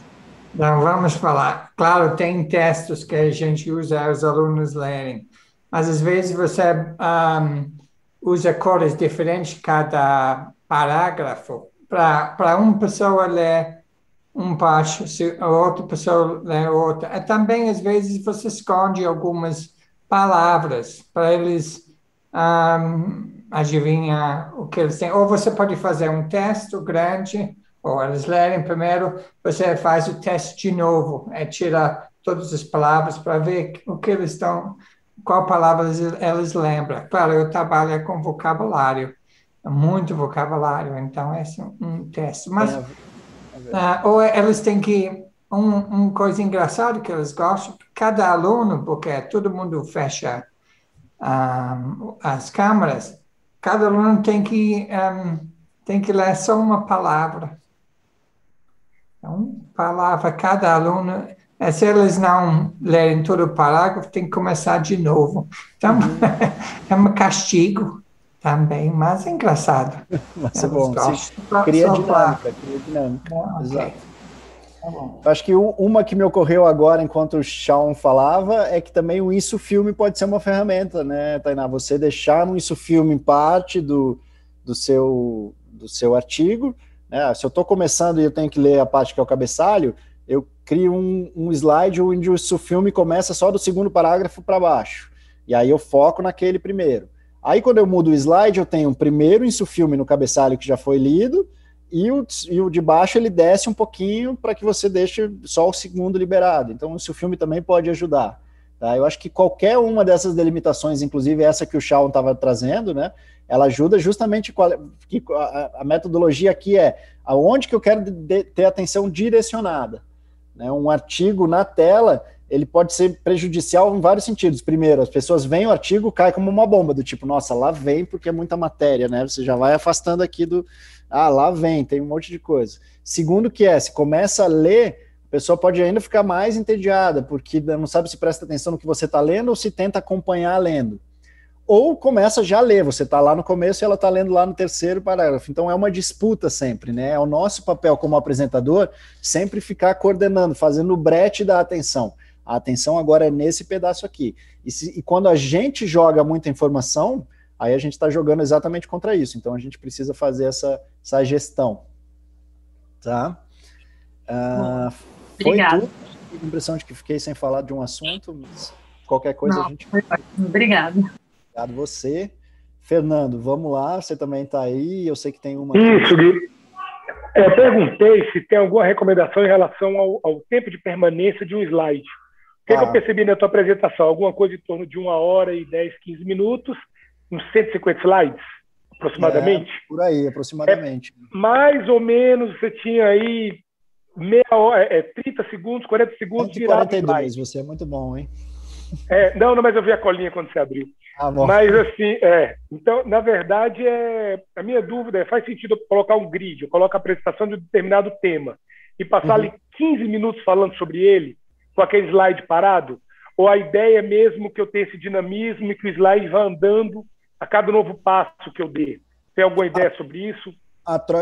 Então, vamos falar. Claro, tem textos que a gente usa os alunos lerem, mas às vezes você usa cores diferentes cada parágrafo. Para uma pessoa ler um passo, se a outra pessoa lê outra. Também, às vezes, você esconde algumas palavras para eles adivinhar o que eles têm. Ou você pode fazer um texto grande, ou eles lerem primeiro, você faz o teste de novo, tira todas as palavras para ver o que eles estão, qual palavras eles lembram. Claro, eu trabalho com vocabulário, muito vocabulário, então esse é um teste. Mas ou eles têm que uma coisa engraçada que eles gostam, cada aluno, porque todo mundo fecha as câmeras, cada aluno tem que ler só uma palavra. Então, palavra, cada aluno, se eles não lerem todo o parágrafo, tem que começar de novo. Então, é um castigo também, mas é engraçado. Mas é bom, cria dinâmica. Exato. Tá bom. Acho que uma que me ocorreu agora, enquanto o Shaun falava, é que também o InsuFilme pode ser uma ferramenta, né, Tainá? Você deixar no InsuFilme parte do seu artigo, né? Se eu estou começando e eu tenho que ler a parte que é o cabeçalho, eu crio um slide onde o InsuFilme começa só do segundo parágrafo para baixo. E aí eu foco naquele primeiro. Aí, quando eu mudo o slide, eu tenho o primeiro InsuFilme no cabeçalho que já foi lido, e o de baixo ele desce um pouquinho para que você deixe só o segundo liberado. Então, o InsuFilme também pode ajudar. Tá? Eu acho que qualquer uma dessas delimitações, inclusive essa que o Shaun estava trazendo, né, ela ajuda justamente, a metodologia aqui é aonde que eu quero ter atenção direcionada. Né? Um artigo na tela, ele pode ser prejudicial em vários sentidos. Primeiro, as pessoas veem o artigo, cai como uma bomba, do tipo, nossa, lá vem porque é muita matéria, né? Você já vai afastando aqui lá vem, tem um monte de coisa. Segundo se começa a ler, a pessoa pode ainda ficar mais entediada, porque não sabe se presta atenção no que você está lendo ou se tenta acompanhar lendo. Ou começa já a ler, você está lá no começo e ela está lendo lá no terceiro parágrafo. Então é uma disputa sempre, né? É o nosso papel como apresentador sempre ficar coordenando, fazendo o brete da atenção. A atenção agora é nesse pedaço aqui. E quando a gente joga muita informação, aí a gente está jogando exatamente contra isso. Então a gente precisa fazer essa gestão. Tá? Obrigada. Tive a impressão de que fiquei sem falar de um assunto, mas qualquer coisa a gente... Obrigada. Obrigado você. Fernando, vamos lá, você também está aí, eu sei que tem uma... Isso, Gui. Eu perguntei se tem alguma recomendação em relação ao tempo de permanência de um slide. O que eu percebi na tua apresentação? Alguma coisa em torno de 1 hora e 10, 15 minutos, uns 150 slides, aproximadamente? Por aí, aproximadamente. Mais ou menos, você tinha aí meia hora, 30 segundos, 40 segundos de 42, você é muito bom, hein? Não, mas eu vi a colinha quando você abriu. Bom. Mas assim, então, na verdade, a minha dúvida faz sentido eu colocar um grid, eu coloco a apresentação de um determinado tema e passar ali 15 minutos falando sobre ele, com aquele slide parado? Ou a ideia é mesmo que eu tenha esse dinamismo e que o slide vá andando a cada novo passo que eu dê? Tem alguma ideia sobre isso?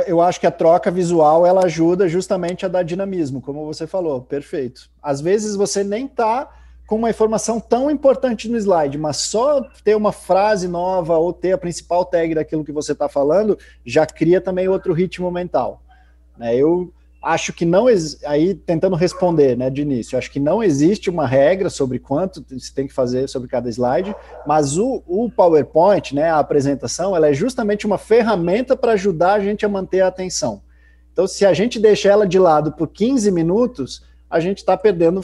Eu acho que a troca visual ela ajuda justamente a dar dinamismo, como você falou, perfeito. Às vezes você nem está com uma informação tão importante no slide, mas só ter uma frase nova ou ter a principal tag daquilo que você está falando já cria também outro ritmo mental. Eu acho que não, aí tentando responder, né, de início, acho que não existe uma regra sobre quanto você tem que fazer sobre cada slide, mas o PowerPoint, né, a apresentação, ela é justamente uma ferramenta para ajudar a gente a manter a atenção. Então, se a gente deixa ela de lado por 15 minutos, a gente está perdendo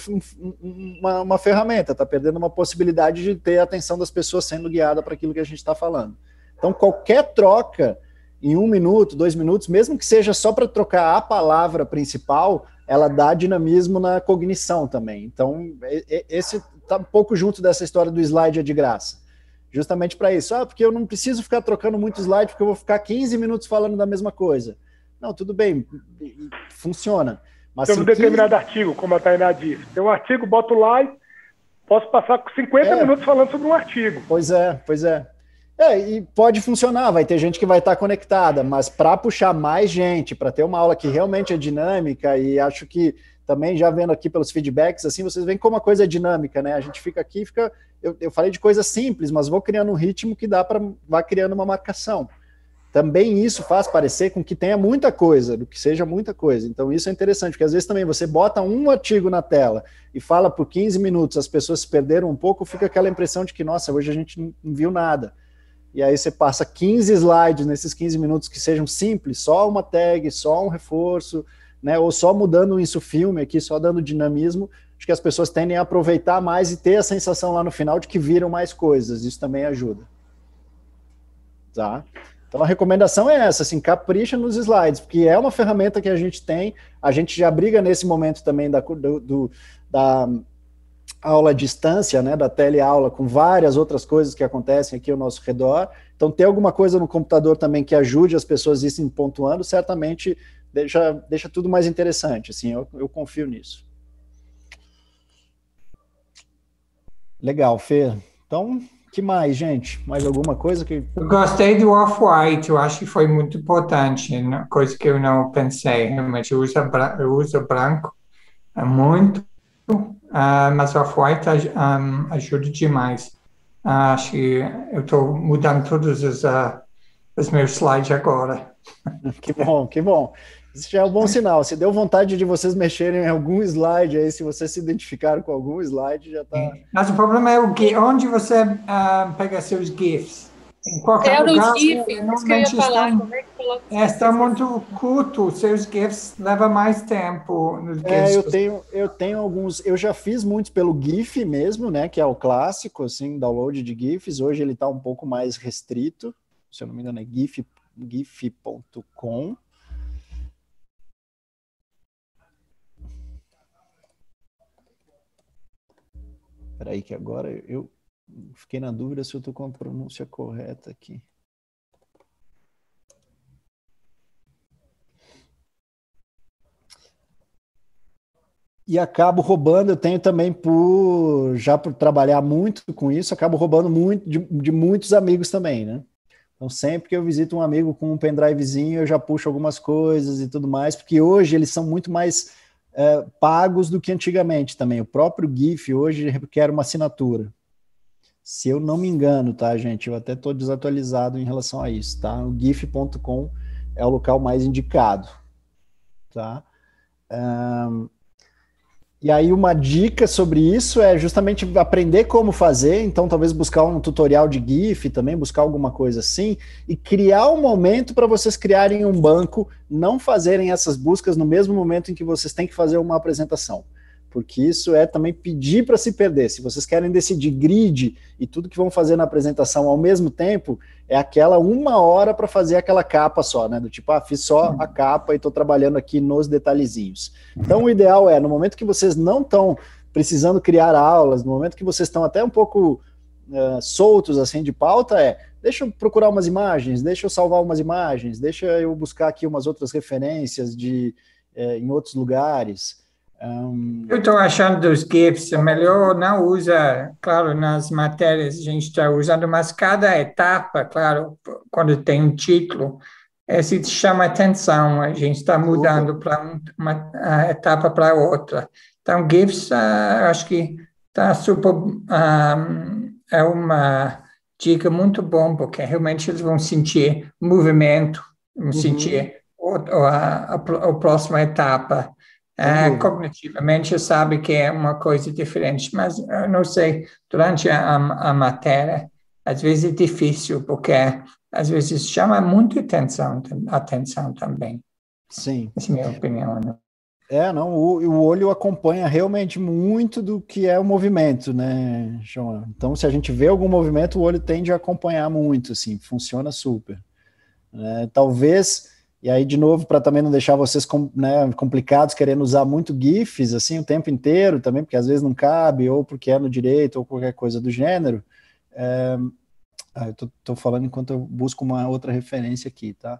uma ferramenta, está perdendo uma possibilidade de ter a atenção das pessoas sendo guiada para aquilo que a gente está falando. Então, qualquer troca em 1 minuto, 2 minutos, mesmo que seja só para trocar a palavra principal, ela dá dinamismo na cognição também. Então, esse está um pouco junto dessa história do slide é de graça. Justamente para isso. Porque eu não preciso ficar trocando muito slide, porque eu vou ficar 15 minutos falando da mesma coisa. Não, tudo bem, funciona. Mas tem um determinado artigo, como a Tainá disse. Tem um artigo, boto lá e posso passar 50 minutos falando sobre um artigo. Pois é. E pode funcionar, vai ter gente que vai estar conectada, mas para puxar mais gente, para ter uma aula que realmente é dinâmica, e acho que também já vendo aqui pelos feedbacks, assim, vocês veem como a coisa é dinâmica, né? A gente fica aqui, eu falei de coisas simples, mas vou criando um ritmo que vai criando uma marcação. Também isso faz parecer com que tenha muita coisa, do que seja muita coisa. Então isso é interessante, porque às vezes também você bota um artigo na tela e fala por 15 minutos, as pessoas se perderam um pouco, fica aquela impressão de que, nossa, hoje a gente não viu nada. E aí você passa 15 slides nesses 15 minutos que sejam simples, só uma tag, só um reforço, né, ou só mudando um insufilme aqui, só dando dinamismo. Acho que as pessoas tendem a aproveitar mais e ter a sensação lá no final de que viram mais coisas. Isso também ajuda. Tá? Então a recomendação é essa, assim, capricha nos slides, porque é uma ferramenta que a gente já briga nesse momento também da aula à distância, né, da teleaula, com várias outras coisas que acontecem aqui ao nosso redor. Então, ter alguma coisa no computador também que ajude as pessoas a irem pontuando, certamente deixa tudo mais interessante. Assim, eu confio nisso. Legal, Fê. Então, que mais, gente? Mais alguma coisa que... Eu gostei do Off-White, eu acho que foi muito importante, coisa que eu não pensei. Realmente, eu uso branco muito, mas Off-White ajuda demais. Acho que eu estou mudando todos os meus slides agora. Que bom, que bom. Isso já é um bom sinal. Se deu vontade de vocês mexerem em algum slide aí, se vocês se identificaram com algum slide, já está... Mas o problema é onde você pega seus GIFs. Em qualquer lugar. Os GIFs, isso que eu ia falar. Como é que coloca? Está muito curto, seus GIFs levam mais tempo. Eu tenho alguns, eu já fiz muitos pelo GIF mesmo, né, que é o clássico, assim, download de GIFs. Hoje ele está um pouco mais restrito, se eu não me engano é gif.com. Espera aí que agora eu fiquei na dúvida se eu estou com a pronúncia correta aqui. E acabo roubando, eu tenho também por trabalhar muito com isso, acabo roubando muito de muitos amigos também, né? Então sempre que eu visito um amigo com um pendrivezinho, eu já puxo algumas coisas e tudo mais, porque hoje eles são muito mais pagos do que antigamente também. O próprio GIF hoje requer uma assinatura. Se eu não me engano, tá, gente? Eu até estou desatualizado em relação a isso, tá? O gif.com é o local mais indicado, tá? E aí uma dica sobre isso é justamente aprender como fazer, então talvez buscar um tutorial de GIF também, buscar alguma coisa assim, e criar um momento para vocês criarem um banco, não fazerem essas buscas no mesmo momento em que vocês têm que fazer uma apresentação, porque isso é também pedir para se perder. Se vocês querem decidir grid e tudo que vão fazer na apresentação ao mesmo tempo, é aquela 1 hora para fazer aquela capa só, né? Do tipo, fiz só a capa e estou trabalhando aqui nos detalhezinhos. Então, o ideal é, no momento que vocês não estão precisando criar aulas, no momento que vocês estão até um pouco soltos, assim, de pauta, deixa eu procurar umas imagens, deixa eu salvar umas imagens, deixa eu buscar aqui umas outras referências em outros lugares. Eu estou achando dos GIFs, melhor não usa, claro, nas matérias a gente está usando, mas cada etapa, claro, quando tem um título, se chama atenção, a gente está mudando para uma etapa para outra. Então, GIFs, acho que está super, é uma dica muito bom, porque realmente eles vão sentir movimento, vão sentir a próxima etapa. Cognitivamente sabe que é uma coisa diferente, mas eu não sei, durante a matéria, às vezes é difícil, porque às vezes chama muito atenção também. Sim. Essa é a minha opinião, né? Não, o olho acompanha realmente muito do que é o movimento, né, João? Então, se a gente vê algum movimento, o olho tende a acompanhar muito, assim, funciona super. Talvez, e aí, de novo, para também não deixar vocês complicados, querendo usar muito GIFs, assim, o tempo inteiro também, porque às vezes não cabe, ou porque é no direito, ou qualquer coisa do gênero. Eu tô falando enquanto eu busco uma outra referência aqui, tá?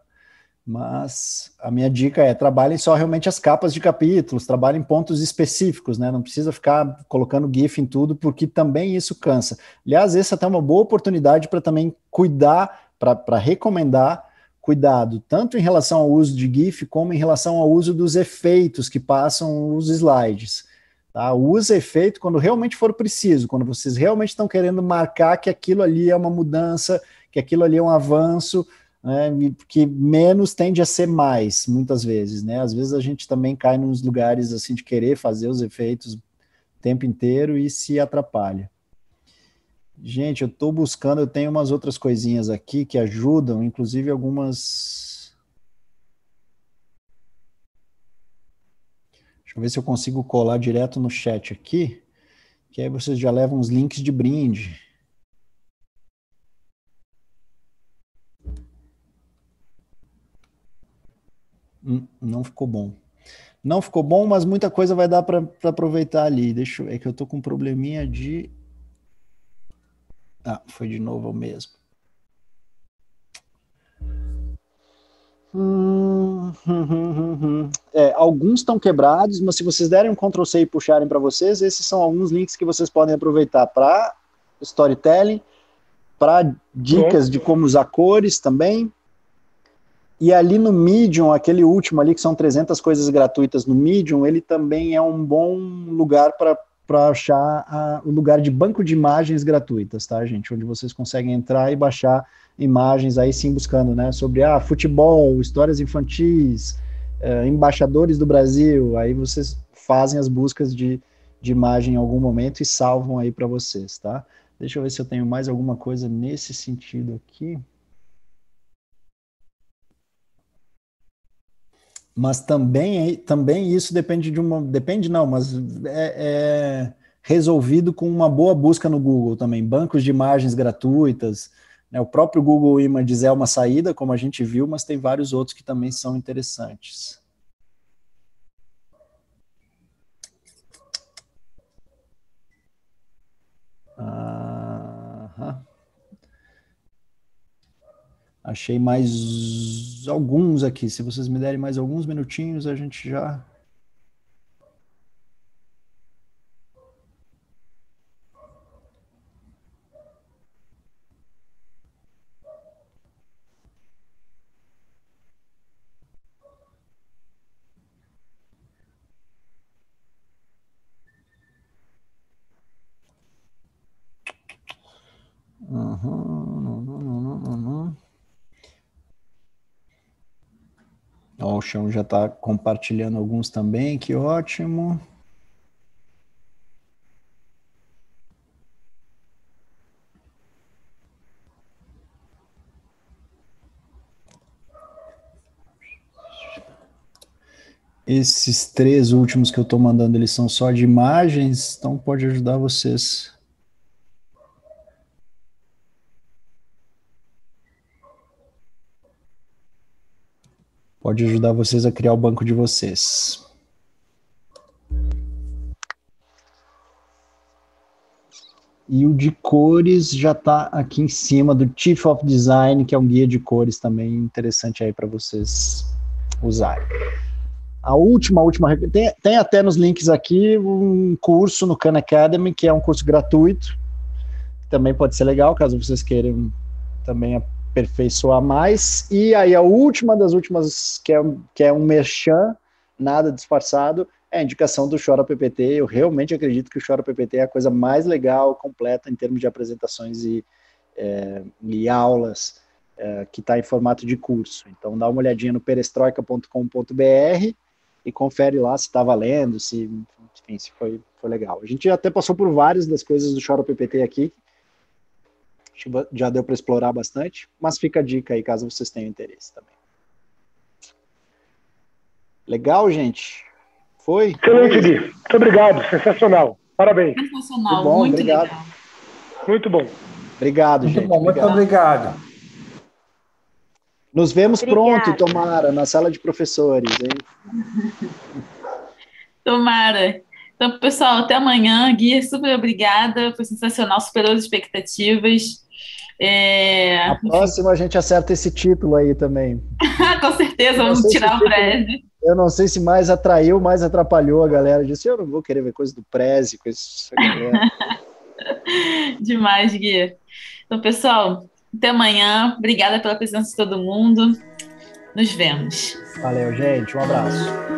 Mas a minha dica é, trabalhem só realmente as capas de capítulos, trabalhem pontos específicos, né? Não precisa ficar colocando GIF em tudo, porque também isso cansa. Aliás, essa é até uma boa oportunidade para também cuidar, para recomendar cuidado, tanto em relação ao uso de GIF, como em relação ao uso dos efeitos que passam os slides. Tá? Use efeito quando realmente for preciso, quando vocês realmente estão querendo marcar que aquilo ali é uma mudança, que aquilo ali é um avanço, né, que menos tende a ser mais, muitas vezes, né? Às vezes a gente também cai nos lugares assim de querer fazer os efeitos o tempo inteiro e se atrapalha. Gente, eu estou buscando, eu tenho umas outras coisinhas aqui que ajudam, inclusive algumas... Deixa eu ver se eu consigo colar direto no chat aqui, que aí vocês já levam uns links de brinde. Não ficou bom. Não ficou bom, mas muita coisa vai dar para aproveitar ali. É que eu tô com um probleminha de... foi de novo o mesmo. Alguns estão quebrados, mas se vocês derem um Ctrl+C e puxarem para vocês, esses são alguns links que vocês podem aproveitar para storytelling, para dicas de como usar cores também. E ali no Medium, aquele último ali, que são 300 coisas gratuitas no Medium, ele também é um bom lugar para achar o lugar de banco de imagens gratuitas, tá, gente? Onde vocês conseguem entrar e baixar imagens, aí sim buscando, né, sobre futebol, histórias infantis, embaixadores do Brasil, aí vocês fazem as buscas de imagem em algum momento e salvam aí para vocês, tá? Deixa eu ver se eu tenho mais alguma coisa nesse sentido aqui. Mas também isso depende depende não, mas é resolvido com uma boa busca no Google também, bancos de imagens gratuitas, né? O próprio Google Images é uma saída, como a gente viu, mas tem vários outros que também são interessantes. Achei mais alguns aqui. Se vocês me derem mais alguns minutinhos, a gente já... Ó, o Chão já está compartilhando alguns também, que ótimo. Esses 3 últimos que eu estou mandando, eles são só de imagens, então pode ajudar vocês. Pode ajudar vocês a criar o banco de vocês. E o de cores já está aqui em cima do Chief of Design, que é um guia de cores também interessante aí para vocês usarem. A última, tem até nos links aqui um curso no Khan Academy, que é um curso gratuito, que também pode ser legal, caso vocês queiram também aperfeiçoar mais. E aí a última das últimas, que é um merchan, nada disfarçado, é a indicação do Chora PPT. Eu realmente acredito que o Chora PPT é a coisa mais legal, completa em termos de apresentações e aulas que está em formato de curso. Então, dá uma olhadinha no perestroika.com.br e confere lá se está valendo, se foi legal. A gente até passou por várias das coisas do Chora PPT aqui, já deu para explorar bastante, mas fica a dica aí, caso vocês tenham interesse também. Legal, gente? Foi? Excelente, Gui. Muito obrigado, sensacional. Parabéns. Sensacional, Muito bom, muito obrigado. legal. Muito bom. Obrigado, Muito gente. bom, muito obrigado. Nos vemos Obrigada. pronto, tomara, na sala de professores, hein? Tomara. Então, pessoal, até amanhã. Gui, super obrigada. Foi sensacional, superou as expectativas. A próxima a gente acerta esse título aí também. Com certeza, vamos tirar o Prezi. Eu não sei se mais atraiu, mais atrapalhou a galera. Disse, eu não vou querer ver coisa do Prezi, coisa dessa galera. Demais, Gui. Então, pessoal, até amanhã. Obrigada pela presença de todo mundo. Nos vemos. Valeu, gente. Um abraço.